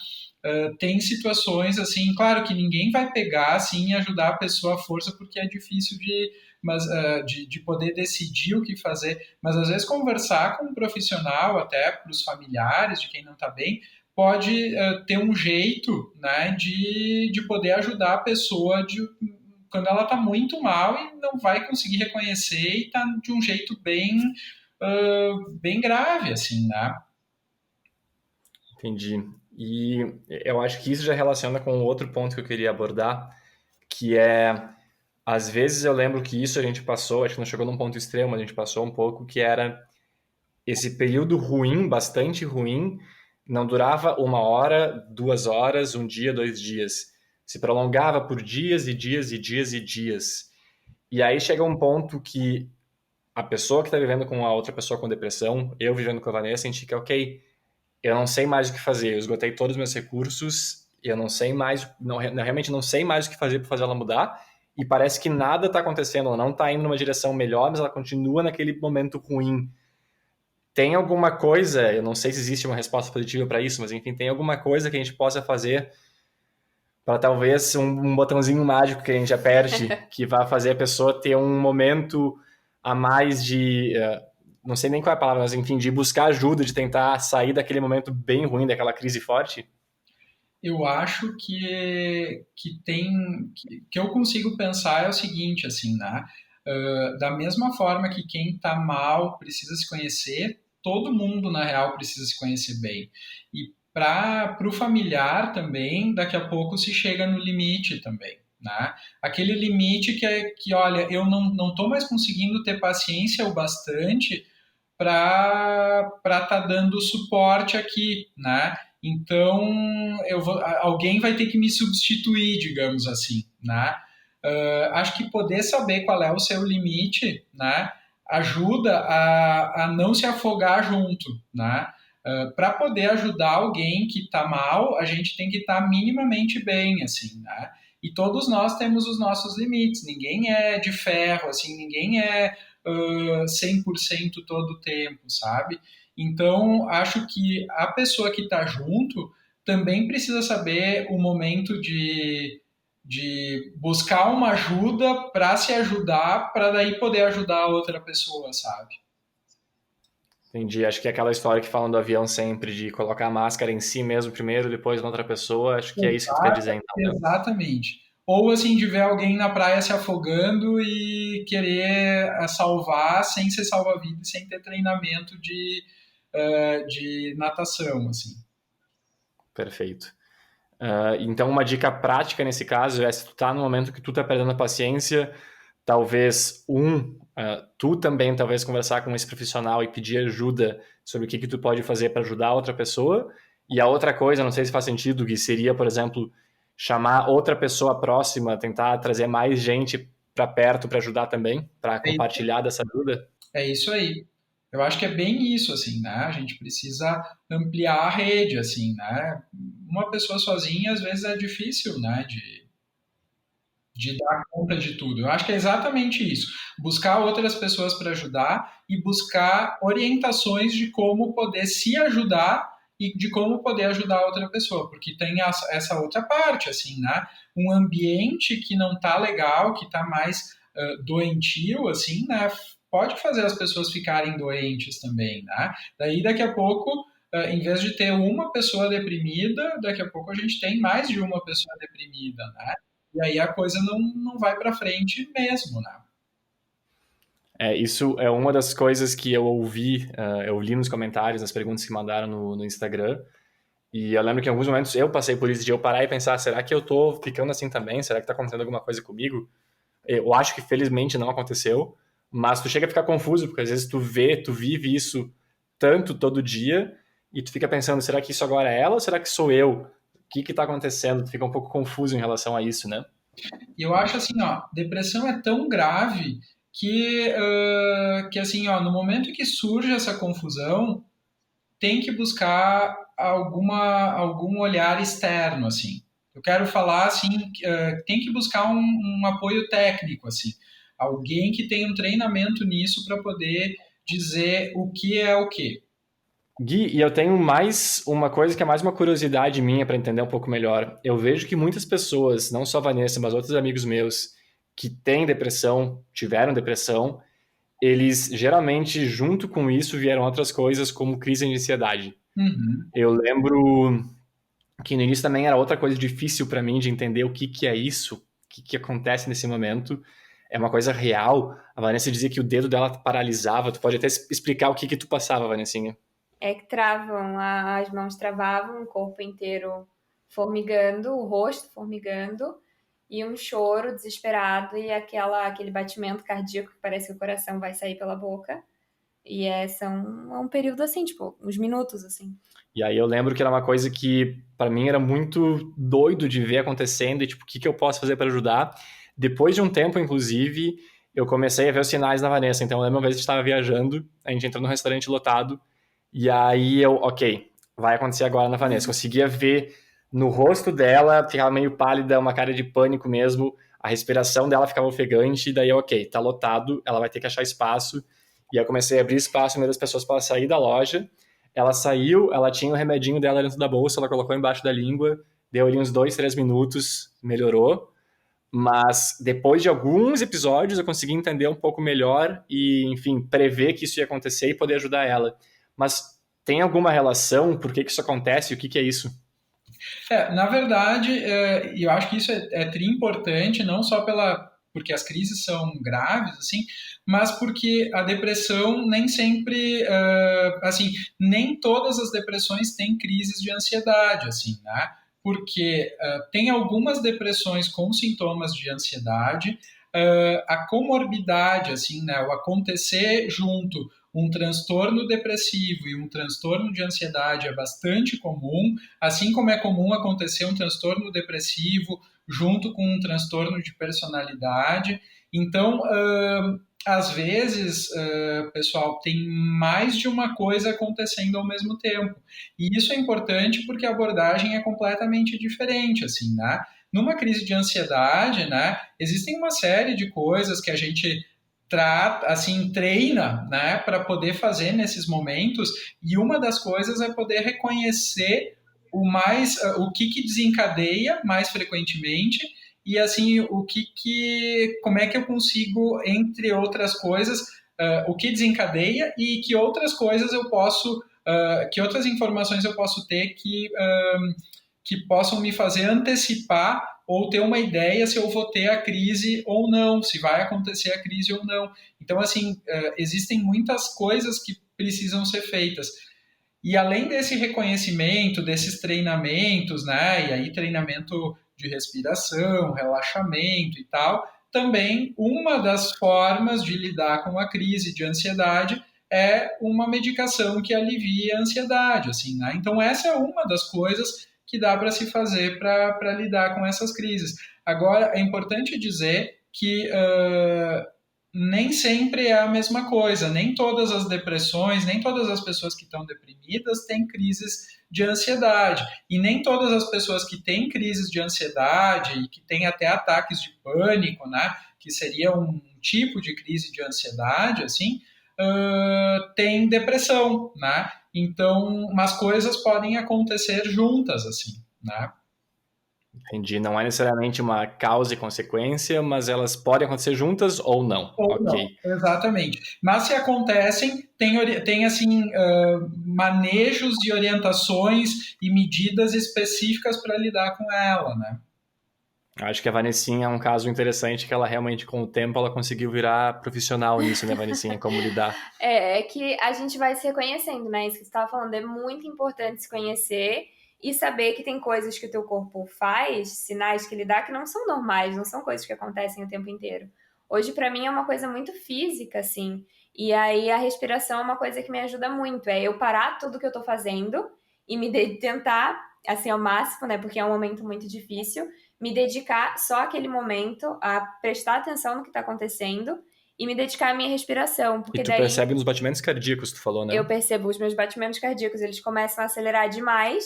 Tem situações assim, claro que ninguém vai pegar assim e ajudar a pessoa à força porque é difícil de poder decidir o que fazer, mas às vezes conversar com um profissional, até para os familiares de quem não está bem, pode ter um jeito, né, de poder ajudar a pessoa quando ela está muito mal e não vai conseguir reconhecer e está de um jeito bem grave, assim, né? Entendi. E eu acho que isso já relaciona com outro ponto que eu queria abordar, que é, às vezes eu lembro que isso a gente passou, acho que não chegou num ponto extremo, a gente passou um pouco, que era esse período ruim, bastante ruim, não durava 1 hora, 2 horas, um dia, 2 dias. Se prolongava por dias e dias e dias e dias. E aí chega um ponto que a pessoa que está vivendo com a outra pessoa com depressão, eu vivendo com a Vanessa, a gente fica, ok, eu não sei mais o que fazer, eu esgotei todos os meus recursos, eu não sei mais, realmente não sei mais o que fazer para fazer ela mudar, e parece que nada está acontecendo, ela não está indo numa direção melhor, mas ela continua naquele momento ruim. Tem alguma coisa, eu não sei se existe uma resposta positiva para isso, mas enfim, tem alguma coisa que a gente possa fazer para talvez um botãozinho mágico que a gente aperte, que vá fazer a pessoa ter um momento a mais de, não sei nem qual é a palavra, mas enfim, de buscar ajuda, de tentar sair daquele momento bem ruim, daquela crise forte? Eu acho que eu consigo pensar é o seguinte, assim, né? Da mesma forma que quem está mal precisa se conhecer, todo mundo, na real, precisa se conhecer bem. E para o familiar também, daqui a pouco se chega no limite também, né? Aquele limite que olha, eu não estou mais conseguindo ter paciência o bastante para estar dando suporte aqui, né? Então, alguém vai ter que me substituir, digamos assim, né? Acho que poder saber qual é o seu limite, né, ajuda a não se afogar junto, né? Para poder ajudar alguém que está mal, a gente tem que estar minimamente bem, assim, né? E todos nós temos os nossos limites. Ninguém é de ferro, assim, ninguém é 100% todo o tempo, sabe? Então, acho que a pessoa que está junto também precisa saber o momento de buscar uma ajuda para se ajudar, para daí poder ajudar a outra pessoa, sabe? Entendi. Acho que é aquela história que falam do avião sempre, de colocar a máscara em si mesmo primeiro, depois na outra pessoa. Acho que é isso que tu quer dizer, então, né? Exatamente. Ou assim, de ver alguém na praia se afogando e querer salvar sem ser salva-vidas, sem ter treinamento de natação, assim. Perfeito. Então, uma dica prática nesse caso é, se tu tá no momento que tu tá perdendo a paciência, talvez, tu também talvez conversar com esse profissional e pedir ajuda sobre o que tu pode fazer para ajudar a outra pessoa. E a outra coisa, não sei se faz sentido, que seria, por exemplo, chamar outra pessoa próxima, tentar trazer mais gente para perto para ajudar também, para compartilhar dessa ajuda. É isso aí. Eu acho que é bem isso, assim, né? A gente precisa ampliar a rede, assim, né? Uma pessoa sozinha, às vezes, é difícil, né? De dar conta de tudo. Eu acho que é exatamente isso. Buscar outras pessoas para ajudar e buscar orientações de como poder se ajudar e de como poder ajudar outra pessoa, porque tem essa outra parte, assim, né? Um ambiente que não tá legal, que tá mais doentio, assim, né? Pode fazer as pessoas ficarem doentes também, né? Daí, daqui a pouco, em vez de ter uma pessoa deprimida, daqui a pouco a gente tem mais de uma pessoa deprimida, né? E aí a coisa não vai para frente mesmo, né? Isso é uma das coisas que eu ouvi, eu li nos comentários, nas perguntas que mandaram no Instagram, e eu lembro que em alguns momentos eu passei por isso, de eu parar e pensar, será que eu tô ficando assim também? Será que tá acontecendo alguma coisa comigo? Eu acho que felizmente não aconteceu, mas tu chega a ficar confuso, porque às vezes tu vive isso tanto todo dia, e tu fica pensando, será que isso agora é ela ou será que sou eu? O que tá acontecendo? Tu fica um pouco confuso em relação a isso, né? E eu acho assim, ó, depressão é tão grave que assim, ó, no momento que surge essa confusão, tem que buscar algum olhar externo, assim, Eu quero falar, assim, tem que buscar um apoio técnico, assim. Alguém que tenha um treinamento nisso para poder dizer o que é o quê. Gui, e eu tenho mais uma coisa que é mais uma curiosidade minha para entender um pouco melhor. Eu vejo que muitas pessoas, não só a Vanessa, mas outros amigos meus que têm depressão, tiveram depressão, eles geralmente, junto com isso, vieram outras coisas como crise de ansiedade. Uhum. Eu lembro que no início também era outra coisa difícil para mim de entender o que que é isso, o que que acontece nesse momento. É uma coisa real. A Vanessa dizia que o dedo dela paralisava. Tu pode até explicar o que que tu passava, Vanessinha? É que travam, as mãos travavam, o corpo inteiro formigando, o rosto formigando, e um choro desesperado e aquele batimento cardíaco que parece que o coração vai sair pela boca. E é um período assim, tipo, uns minutos assim. E aí eu lembro que era uma coisa que para mim era muito doido de ver acontecendo e tipo, o que que eu posso fazer para ajudar? Depois de um tempo, inclusive, eu comecei a ver os sinais na Vanessa. Então, eu lembro uma vez que a gente estava viajando, a gente entrou num restaurante lotado, e aí eu, ok, vai acontecer agora na Vanessa. Conseguia ver no rosto dela, ficava meio pálida, uma cara de pânico mesmo, a respiração dela ficava ofegante, e daí, ok, tá lotado, ela vai ter que achar espaço. E aí eu comecei a abrir espaço no meio das pessoas para ela sair da loja. Ela saiu, ela tinha o remedinho dela dentro da bolsa, ela colocou embaixo da língua, deu ali uns 2, 3 minutos, melhorou. Mas depois de alguns episódios eu consegui entender um pouco melhor e, enfim, prever que isso ia acontecer e poder ajudar ela. Mas tem alguma relação? Por que que isso acontece? O que que é isso? Na verdade, eu acho que isso é tri importante, não só porque as crises são graves, assim, mas porque a depressão nem sempre, assim, nem todas as depressões têm crises de ansiedade, assim, né? Porque tem algumas depressões com sintomas de ansiedade, a comorbidade, assim, né, o acontecer junto um transtorno depressivo e um transtorno de ansiedade é bastante comum, assim como é comum acontecer um transtorno depressivo junto com um transtorno de personalidade. Então, às vezes, pessoal, tem mais de uma coisa acontecendo ao mesmo tempo. E isso é importante porque a abordagem é completamente diferente, assim, né? Numa crise de ansiedade, né, existem uma série de coisas que a gente trata, assim, treina, né, para poder fazer nesses momentos, e uma das coisas é poder reconhecer o que desencadeia mais frequentemente e assim como é que eu consigo, entre outras coisas, o que desencadeia e que outras coisas eu posso, que outras informações eu posso ter que possam me fazer antecipar ou ter uma ideia se eu vou ter a crise ou não, se vai acontecer a crise ou não. Então, assim, existem muitas coisas que precisam ser feitas. E além desse reconhecimento, desses treinamentos, né, e aí treinamento de respiração, relaxamento e tal, também uma das formas de lidar com a crise de ansiedade é uma medicação que alivia a ansiedade, assim, né? Então essa é uma das coisas que dá para se fazer para lidar com essas crises. Agora, é importante dizer que nem sempre é a mesma coisa, nem todas as depressões, nem todas as pessoas que estão deprimidas têm crises de ansiedade, e nem todas as pessoas que têm crises de ansiedade e que têm até ataques de pânico, né, que seria um tipo de crise de ansiedade, assim, têm depressão, né? Então, umas coisas podem acontecer juntas, assim, né? Entendi. Não é necessariamente uma causa e consequência, mas elas podem acontecer juntas ou não. Ou não, Ok. exatamente. Mas se acontecem, tem assim, manejos de orientações e medidas específicas para lidar com ela, né? Acho que a Vanessinha é um caso interessante que ela realmente, com o tempo, ela conseguiu virar profissional nisso, né, Vanessinha? Como lidar. É que a gente vai se reconhecendo, né? Isso que você estava falando, é muito importante se conhecer e saber que tem coisas que o teu corpo faz, sinais que ele dá, que não são normais, não são coisas que acontecem o tempo inteiro. Hoje, pra mim, é uma coisa muito física, assim. E aí, a respiração é uma coisa que me ajuda muito. É eu parar tudo que eu tô fazendo e tentar, assim, ao máximo, né? Porque é um momento muito difícil, me dedicar só àquele momento, a prestar atenção no que tá acontecendo e me dedicar à minha respiração, E porque tu daí percebe nos batimentos cardíacos, tu falou, eu né? percebo os meus batimentos cardíacos, eles começam a acelerar demais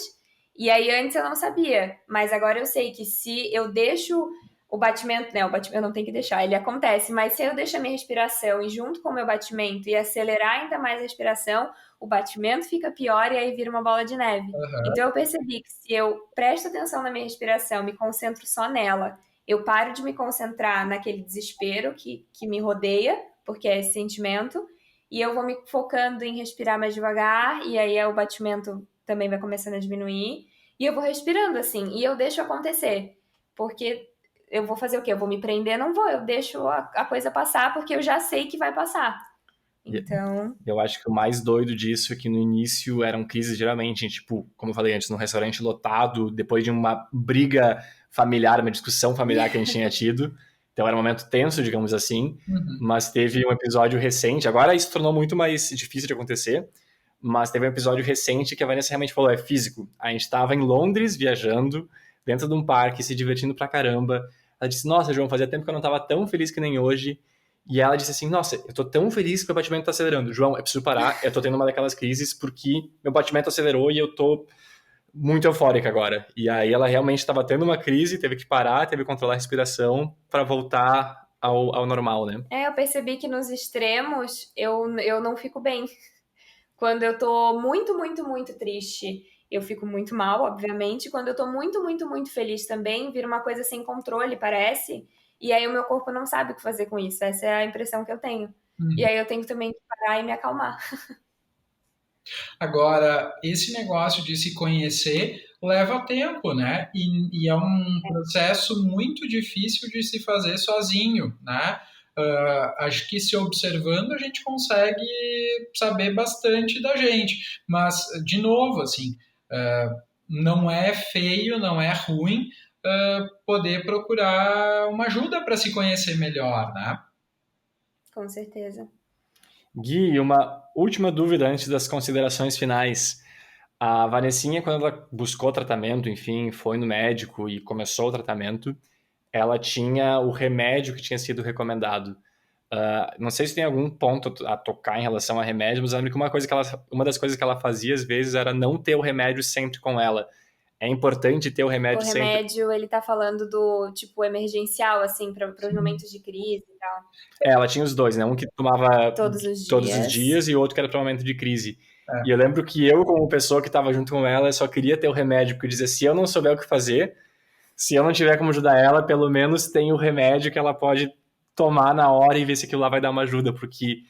E aí antes eu não sabia, mas agora eu sei que se eu deixo o batimento, né? O batimento eu não tenho que deixar, ele acontece, mas se eu deixo a minha respiração e junto com o meu batimento e acelerar ainda mais a respiração, o batimento fica pior e aí vira uma bola de neve. Aham. Então eu percebi que se eu presto atenção na minha respiração, me concentro só nela, eu paro de me concentrar naquele desespero que me rodeia, porque é esse sentimento, e eu vou me focando em respirar mais devagar, e aí o batimento também vai começando a diminuir, e eu vou respirando assim, e eu deixo acontecer, porque eu vou fazer o quê? Eu vou me prender? Não vou, eu deixo a coisa passar, porque eu já sei que vai passar. E Então, eu acho que o mais doido disso é que no início eram crises geralmente, tipo, como eu falei antes, num restaurante lotado, depois de uma briga familiar, uma discussão familiar que a gente tinha tido. Então era um momento tenso, digamos assim. Uhum. Mas teve um episódio recente, agora isso tornou muito mais difícil de acontecer, mas teve um episódio recente que a Vanessa realmente falou, é físico. A gente estava em Londres, viajando, dentro de um parque, se divertindo pra caramba. Ela disse, nossa, João, fazia tempo que eu não estava tão feliz que nem hoje. E ela disse assim, nossa, eu tô tão feliz que meu batimento tá acelerando. João, eu preciso parar, eu tô tendo uma daquelas crises porque meu batimento acelerou e eu tô muito eufórica agora. E aí ela realmente estava tendo uma crise, teve que parar, teve que controlar a respiração para voltar ao normal, né? eu percebi que nos extremos eu não fico bem. Quando eu tô muito, muito, muito triste, eu fico muito mal, obviamente. Quando eu tô muito, muito, muito feliz também, vira uma coisa sem controle, parece. E aí o meu corpo não sabe o que fazer com isso. Essa é a impressão que eu tenho. E Uhum. aí eu tenho também que parar e me acalmar. Agora, esse negócio de se conhecer leva tempo, né? E é um processo muito difícil de se fazer sozinho, né? Acho que se observando a gente consegue saber bastante da gente, mas de novo, assim, não é feio, não é ruim poder procurar uma ajuda para se conhecer melhor, né? Com certeza. Gui, uma última dúvida antes das considerações finais. A Vanessinha, quando ela buscou tratamento, enfim, foi no médico e começou o tratamento, ela tinha o remédio que tinha sido recomendado. Não sei se tem algum ponto a tocar em relação a remédio, mas eu lembro que uma das coisas que ela fazia às vezes era não ter o remédio sempre com ela. É importante ter o O remédio sempre. remédio, ele tá falando do tipo emergencial, assim, para os momentos de crise e tal. Ela tinha os dois, né? Um que tomava Todos os todos os dias. dias e outro que era para momento de crise. E eu É. lembro que eu, como pessoa que estava junto com ela, eu só queria ter o remédio, porque eu dizia, se eu não souber o que fazer, se eu não tiver como ajudar ela, pelo menos tem o remédio que ela pode tomar na hora e ver se aquilo lá vai dar uma ajuda, porque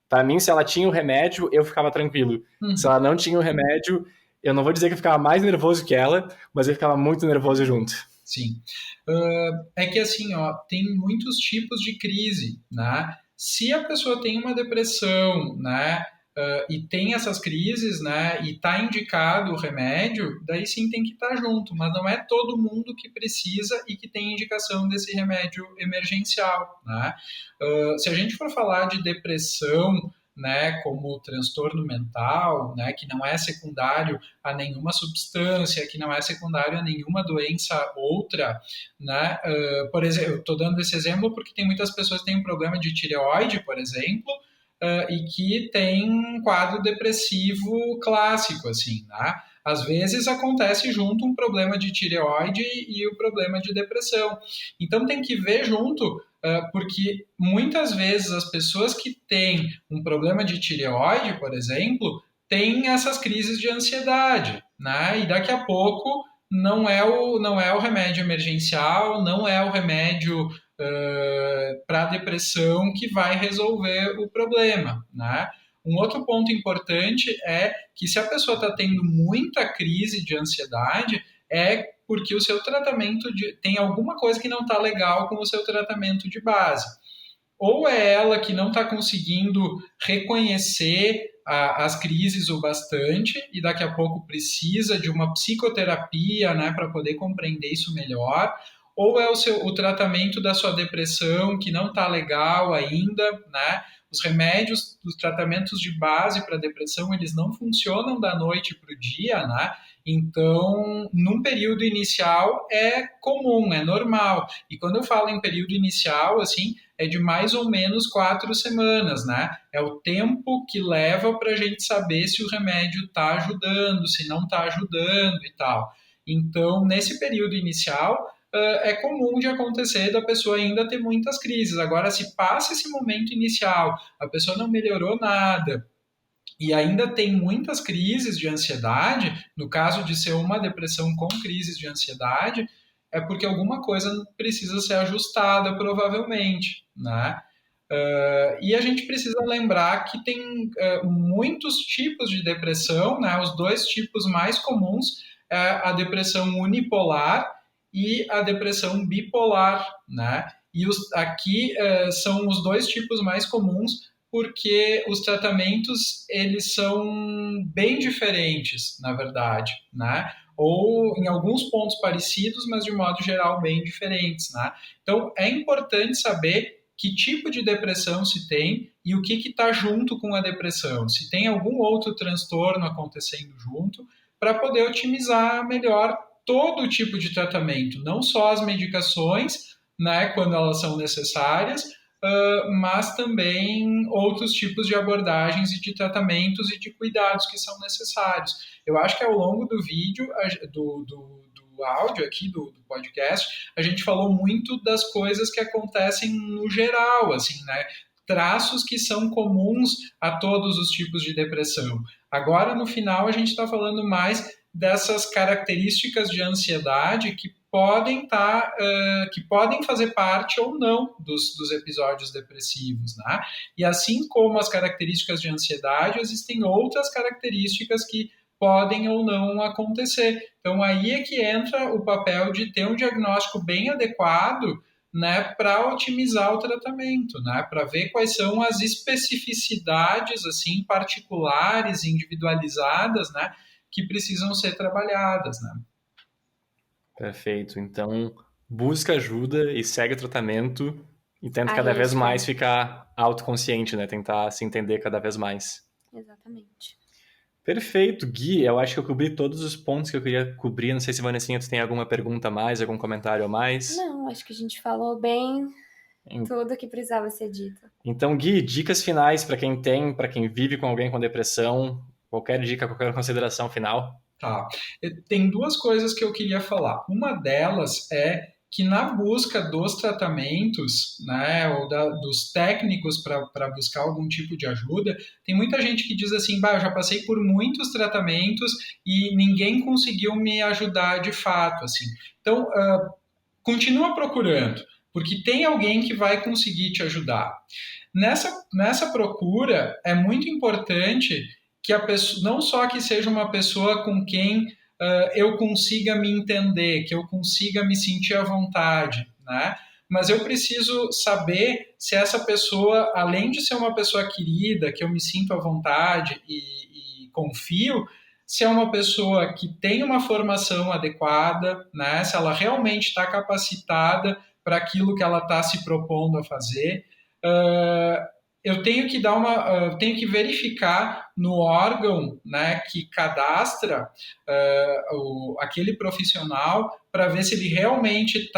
para mim, se ela tinha o remédio, eu ficava tranquilo. Se Uhum. ela não tinha o remédio, eu não vou dizer que eu ficava mais nervoso que ela, mas eu ficava muito nervoso junto. Sim. É que assim, ó, tem muitos tipos de crise, né? Se a pessoa tem uma depressão, né, e tem essas crises, né, e tá indicado o remédio, daí sim tem que estar junto, mas não é todo mundo que precisa e que tem indicação desse remédio emergencial, né? Se a gente for falar de depressão, né, como transtorno mental, né, que não é secundário a nenhuma substância, que não é secundário a nenhuma doença outra, né? Por exemplo, estou dando esse exemplo porque tem muitas pessoas que têm um problema de tireoide, por exemplo, e que tem um quadro depressivo clássico, assim, né? Às vezes acontece junto um problema de tireoide e o problema de depressão. Então tem que ver junto, porque muitas vezes as pessoas que têm um problema de tireoide, por exemplo, têm essas crises de ansiedade, né? E daqui a pouco não é o remédio emergencial, não é o remédio para depressão que vai resolver o problema, né? Um outro ponto importante é que se a pessoa está tendo muita crise de ansiedade, é porque o seu tratamento tem alguma coisa que não está legal com o seu tratamento de base. Ou é ela que não está conseguindo reconhecer as crises o bastante e daqui a pouco precisa de uma psicoterapia, né, para poder compreender isso melhor, ou é o tratamento da sua depressão que não está legal ainda, né? Os remédios, os tratamentos de base para depressão, eles não funcionam da noite para o dia, né? Então, num período inicial é comum, é normal. E quando eu falo em período inicial, assim, é de mais ou menos 4 semanas, né? É o tempo que leva para a gente saber se o remédio está ajudando, se não está ajudando e tal. Então, nesse período inicial, é comum de acontecer da pessoa ainda ter muitas crises. Agora, se passa esse momento inicial, a pessoa não melhorou nada, e ainda tem muitas crises de ansiedade, no caso de ser uma depressão com crises de ansiedade, é porque alguma coisa precisa ser ajustada, provavelmente, né? E a gente precisa lembrar que tem muitos tipos de depressão, né? Os dois tipos mais comuns é a depressão unipolar e a depressão bipolar, né? E aqui são os dois tipos mais comuns porque os tratamentos eles são bem diferentes, na verdade, né? Ou em alguns pontos parecidos, mas de modo geral bem diferentes, né? Então é importante saber que tipo de depressão se tem e o que está junto com a depressão, se tem algum outro transtorno acontecendo junto, para poder otimizar melhor todo tipo de tratamento, não só as medicações, né, quando elas são necessárias, mas também outros tipos de abordagens e de tratamentos e de cuidados que são necessários. Eu acho que ao longo do vídeo, do áudio aqui, do podcast, a gente falou muito das coisas que acontecem no geral, assim, né? Traços que são comuns a todos os tipos de depressão. Agora, no final, a gente está falando mais dessas características de ansiedade que podem que podem fazer parte ou não dos episódios depressivos, né? E assim como as características de ansiedade, existem outras características que podem ou não acontecer. Então aí é que entra o papel de ter um diagnóstico bem adequado, né, para otimizar o tratamento, né, para ver quais são as especificidades assim particulares, individualizadas, né, que precisam ser trabalhadas, né. Perfeito. Então, busca ajuda e segue o tratamento e tenta Aí cada é vez isso mais aí. ficar autoconsciente, né? Tentar se entender cada vez mais. Exatamente. Perfeito, Gui. Eu acho que eu cobri todos os pontos que eu queria cobrir. Não sei se, Vanessinha, tu tem alguma pergunta a mais, algum comentário a mais? Não, acho que a gente falou bem Em- tudo que precisava ser dito. Então, Gui, dicas finais para quem tem, para quem vive com alguém com depressão. Qualquer dica, qualquer consideração final. Tá. Tem duas coisas que eu queria falar. Uma delas é que na busca dos tratamentos, né, ou dos técnicos para buscar algum tipo de ajuda, tem muita gente que diz assim, bah, eu já passei por muitos tratamentos e ninguém conseguiu me ajudar de fato, assim. Então, continua procurando, porque tem alguém que vai conseguir te ajudar. Nessa procura, é muito importante que a pessoa, não só que seja uma pessoa com quem eu consiga me entender, que eu consiga me sentir à vontade, né? Mas eu preciso saber se essa pessoa, além de ser uma pessoa querida, que eu me sinto à vontade e confio, se é uma pessoa que tem uma formação adequada, né? Se ela realmente está capacitada para aquilo que ela está se propondo a fazer. Eu tenho que tenho que verificar no órgão, né, que cadastra aquele profissional para ver se ele realmente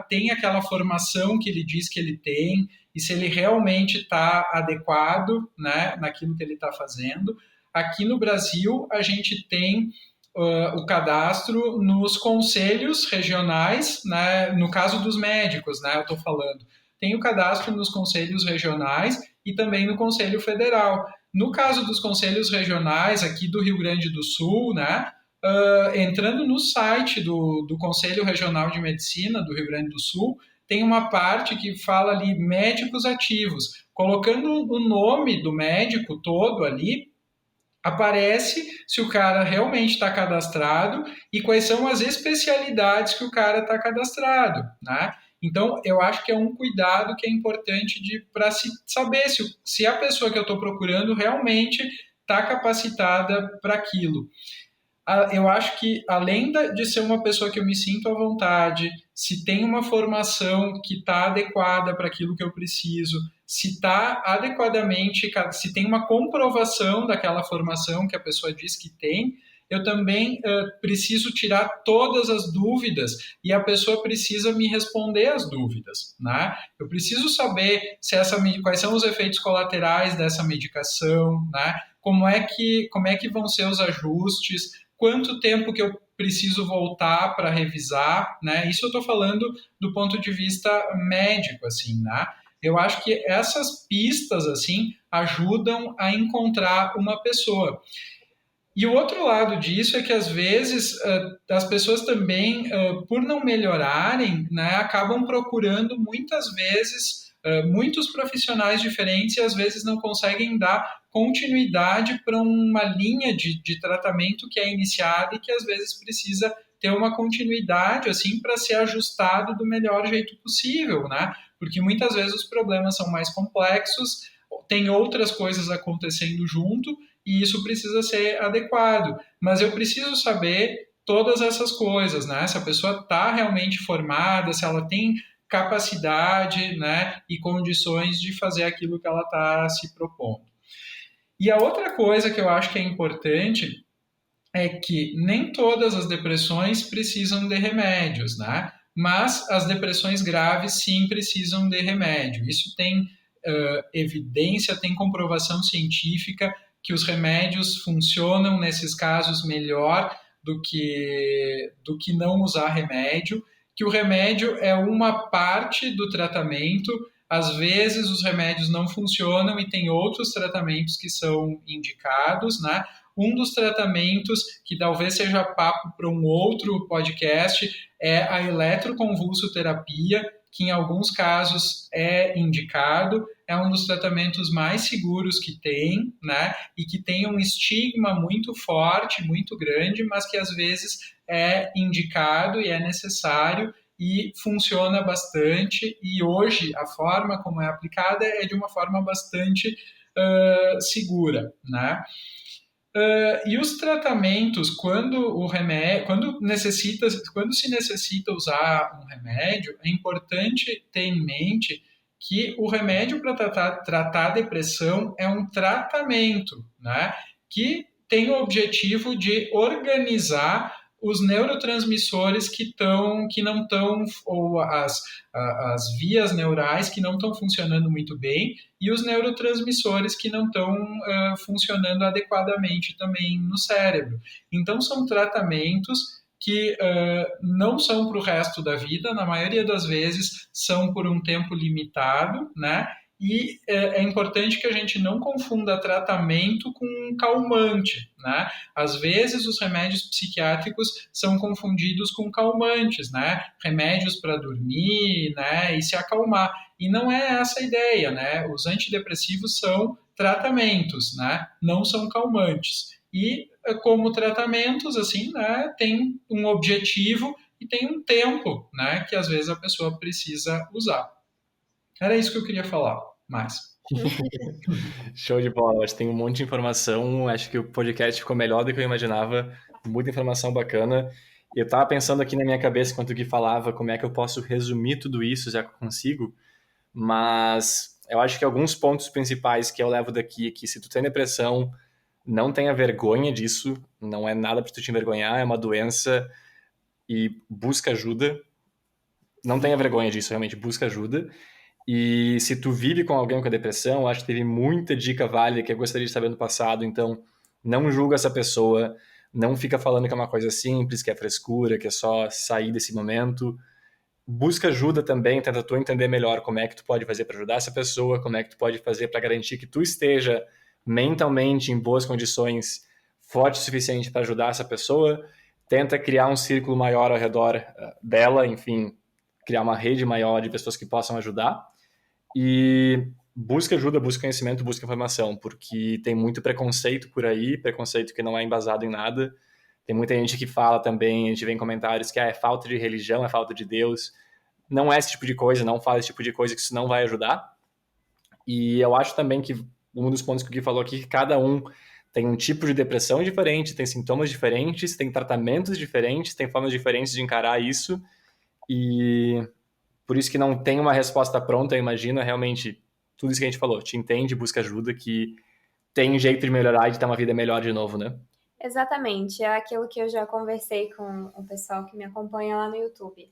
tem aquela formação que ele diz que ele tem e se ele realmente está adequado, né, naquilo que ele está fazendo. Aqui no Brasil, a gente tem o cadastro nos conselhos regionais, né, no caso dos médicos, né, eu estou falando. Tem o cadastro nos conselhos regionais e também no Conselho Federal. No caso dos conselhos regionais aqui do Rio Grande do Sul, né, entrando no site do Conselho Regional de Medicina do Rio Grande do Sul, tem uma parte que fala ali médicos ativos. Colocando o nome do médico todo ali, aparece se o cara realmente está cadastrado e quais são as especialidades que o cara está cadastrado, né? Então, eu acho que é um cuidado que é importante para se saber se a pessoa que eu estou procurando realmente está capacitada para aquilo. Eu acho que, além de ser uma pessoa que eu me sinto à vontade, se tem uma formação que está adequada para aquilo que eu preciso, se está adequadamente, se tem uma comprovação daquela formação que a pessoa diz que tem, eu também preciso tirar todas as dúvidas e a pessoa precisa me responder as dúvidas, né? Eu preciso saber quais são os efeitos colaterais dessa medicação, né? Como é que vão ser os ajustes, quanto tempo que eu preciso voltar para revisar, né? Isso eu estou falando do ponto de vista médico, assim, né? Eu acho que essas pistas, assim, ajudam a encontrar uma pessoa. E o outro lado disso é que, às vezes, as pessoas também, por não melhorarem, né, acabam procurando, muitas vezes, muitos profissionais diferentes e, às vezes, não conseguem dar continuidade para uma linha de tratamento que é iniciada e que, às vezes, precisa ter uma continuidade, assim, para ser ajustado do melhor jeito possível, né? Porque, muitas vezes, os problemas são mais complexos, tem outras coisas acontecendo junto, e isso precisa ser adequado. Mas eu preciso saber todas essas coisas, né? Se a pessoa está realmente formada, se ela tem capacidade, né, e condições de fazer aquilo que ela está se propondo. E a outra coisa que eu acho que é importante é que nem todas as depressões precisam de remédios, né? Mas as depressões graves sim precisam de remédio. Isso tem evidência, tem comprovação científica que os remédios funcionam nesses casos melhor do que não usar remédio, que o remédio é uma parte do tratamento. Às vezes os remédios não funcionam e tem outros tratamentos que são indicados, né? Um dos tratamentos, que talvez seja papo para um outro podcast, é a eletroconvulsoterapia, que em alguns casos é indicado, é um dos tratamentos mais seguros que tem, né? E que tem um estigma muito forte, muito grande, mas que às vezes é indicado e é necessário e funciona bastante. E hoje a forma como é aplicada é de uma forma bastante segura, né? E os tratamentos, quando se necessita usar um remédio, é importante ter em mente que o remédio para tratar a depressão é um tratamento, né? Que tem o objetivo de organizar os neurotransmissores que não estão, ou as vias neurais que não estão funcionando muito bem, e os neurotransmissores que não estão funcionando adequadamente também no cérebro. Então, são tratamentos que não são para o resto da vida, na maioria das vezes são por um tempo limitado, né? E é importante que a gente não confunda tratamento com calmante, né? Às vezes os remédios psiquiátricos são confundidos com calmantes, né? Remédios para dormir, né? E se acalmar. E não é essa a ideia, né? Os antidepressivos são tratamentos, né? Não são calmantes. E como tratamentos, assim, né? Tem um objetivo e tem um tempo, né? Que às vezes a pessoa precisa usar. Era isso que eu queria falar mais. Show de bola, acho que tem um monte de informação, acho que o podcast ficou melhor do que eu imaginava, muita informação bacana. E eu tava pensando aqui na minha cabeça, enquanto o Gui falava, como é que eu posso resumir tudo isso, já que eu consigo, mas eu acho que alguns pontos principais que eu levo daqui é que se tu tem depressão, não tenha vergonha disso, não é nada pra tu te envergonhar, é uma doença e busca ajuda. Não tenha vergonha disso, realmente, busca ajuda. E se tu vive com alguém com depressão, acho que teve muita dica válida que eu gostaria de saber no passado, então não julga essa pessoa, não fica falando que é uma coisa simples, que é frescura, que é só sair desse momento. Busca ajuda também, tenta tu entender melhor como é que tu pode fazer para ajudar essa pessoa, como é que tu pode fazer para garantir que tu esteja mentalmente em boas condições, forte o suficiente para ajudar essa pessoa. Tenta criar um círculo maior ao redor dela, enfim, criar uma rede maior de pessoas que possam ajudar. E busca ajuda, busca conhecimento, busca informação, porque tem muito preconceito por aí, preconceito que não é embasado em nada. Tem muita gente que fala também, a gente vê em comentários que é falta de religião, é falta de Deus. Não é esse tipo de coisa, não fala esse tipo de coisa, que isso não vai ajudar. E eu acho também que um dos pontos que o Gui falou aqui, é que cada um tem um tipo de depressão diferente, tem sintomas diferentes, tem tratamentos diferentes, tem formas diferentes de encarar isso. E por isso que não tem uma resposta pronta, imagina realmente tudo isso que a gente falou. Te entende, busca ajuda, que tem um jeito de melhorar e de ter uma vida melhor de novo, né? Exatamente, é aquilo que eu já conversei com o pessoal que me acompanha lá no YouTube.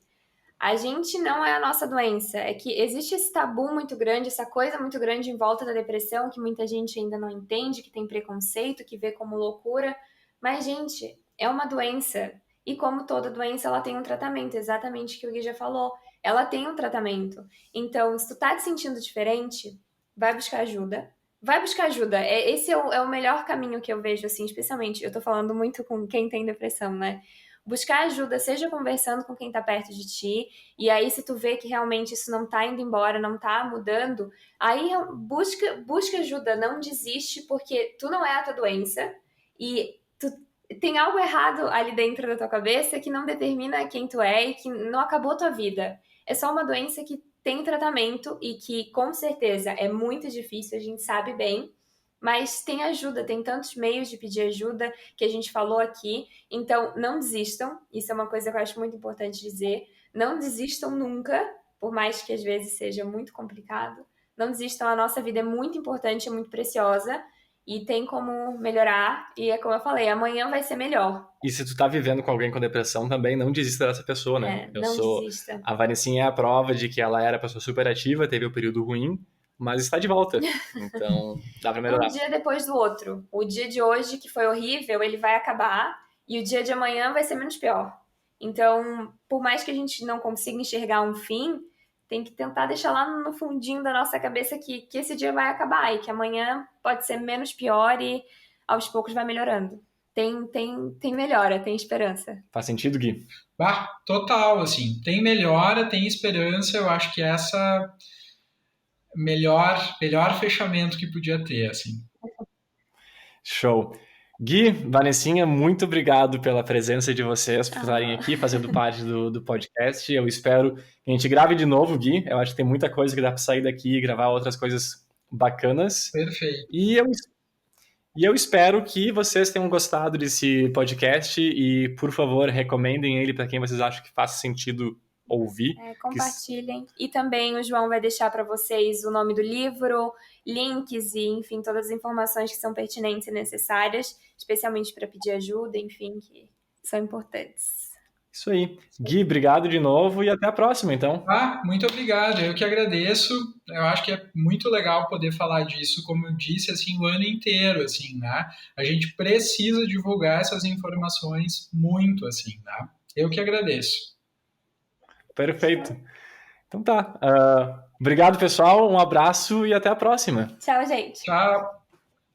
A gente não é a nossa doença, é que existe esse tabu muito grande, essa coisa muito grande em volta da depressão, que muita gente ainda não entende, que tem preconceito, que vê como loucura. Mas, gente, é uma doença. E como toda doença, ela tem um tratamento, exatamente o que o Gui já falou. Ela tem um tratamento. Então, se tu tá te sentindo diferente, vai buscar ajuda. Vai buscar ajuda. Esse é o melhor caminho que eu vejo, assim, especialmente. Eu tô falando muito com quem tem depressão, né? Buscar ajuda, seja conversando com quem tá perto de ti, e aí se tu vê que realmente isso não tá indo embora, não tá mudando, aí busca ajuda, não desiste, porque tu não é a tua doença, e tu tem algo errado ali dentro da tua cabeça que não determina quem tu é e que não acabou tua vida. É só uma doença que tem tratamento e que com certeza é muito difícil, a gente sabe bem, mas tem ajuda, tem tantos meios de pedir ajuda que a gente falou aqui. Então, não desistam, isso é uma coisa que eu acho muito importante dizer. Não desistam nunca, por mais que às vezes seja muito complicado. Não desistam, a nossa vida é muito importante, é muito preciosa e tem como melhorar. E é como eu falei, amanhã vai ser melhor. E se tu tá vivendo com alguém com depressão também, não desista dessa pessoa, né? Não desista. A Vanessinha é a prova de que ela era pessoa super ativa, teve o período ruim, mas está de volta. Então, dá pra melhorar. Um dia depois do outro. O dia de hoje, que foi horrível, ele vai acabar e o dia de amanhã vai ser menos pior. Então, por mais que a gente não consiga enxergar um fim, tem que tentar deixar lá no fundinho da nossa cabeça que esse dia vai acabar e que amanhã pode ser menos pior e aos poucos vai melhorando. Tem melhora, tem esperança. Faz sentido, Gui? Total, assim, tem melhora, tem esperança, eu acho que essa melhor fechamento que podia ter, assim. Show. Gui, Vanessinha, muito obrigado pela presença de vocês, por estarem aqui fazendo parte do podcast. Eu espero que a gente grave de novo, Gui. Eu acho que tem muita coisa que dá para sair daqui e gravar outras coisas bacanas. Perfeito. E eu espero que vocês tenham gostado desse podcast e, por favor, recomendem ele para quem vocês acham que faz sentido ouvir. Compartilhem. E também o João vai deixar para vocês o nome do livro, links e, enfim, todas as informações que são pertinentes e necessárias, especialmente para pedir ajuda, enfim, que são importantes. Isso aí. Gui, obrigado de novo e até a próxima, então. Muito obrigado. Eu que agradeço. Eu acho que é muito legal poder falar disso, como eu disse, assim, o ano inteiro, assim, né? A gente precisa divulgar essas informações muito, assim, né? Eu que agradeço. Perfeito. Então tá. Obrigado, pessoal. Um abraço e até a próxima. Tchau, gente. Tchau.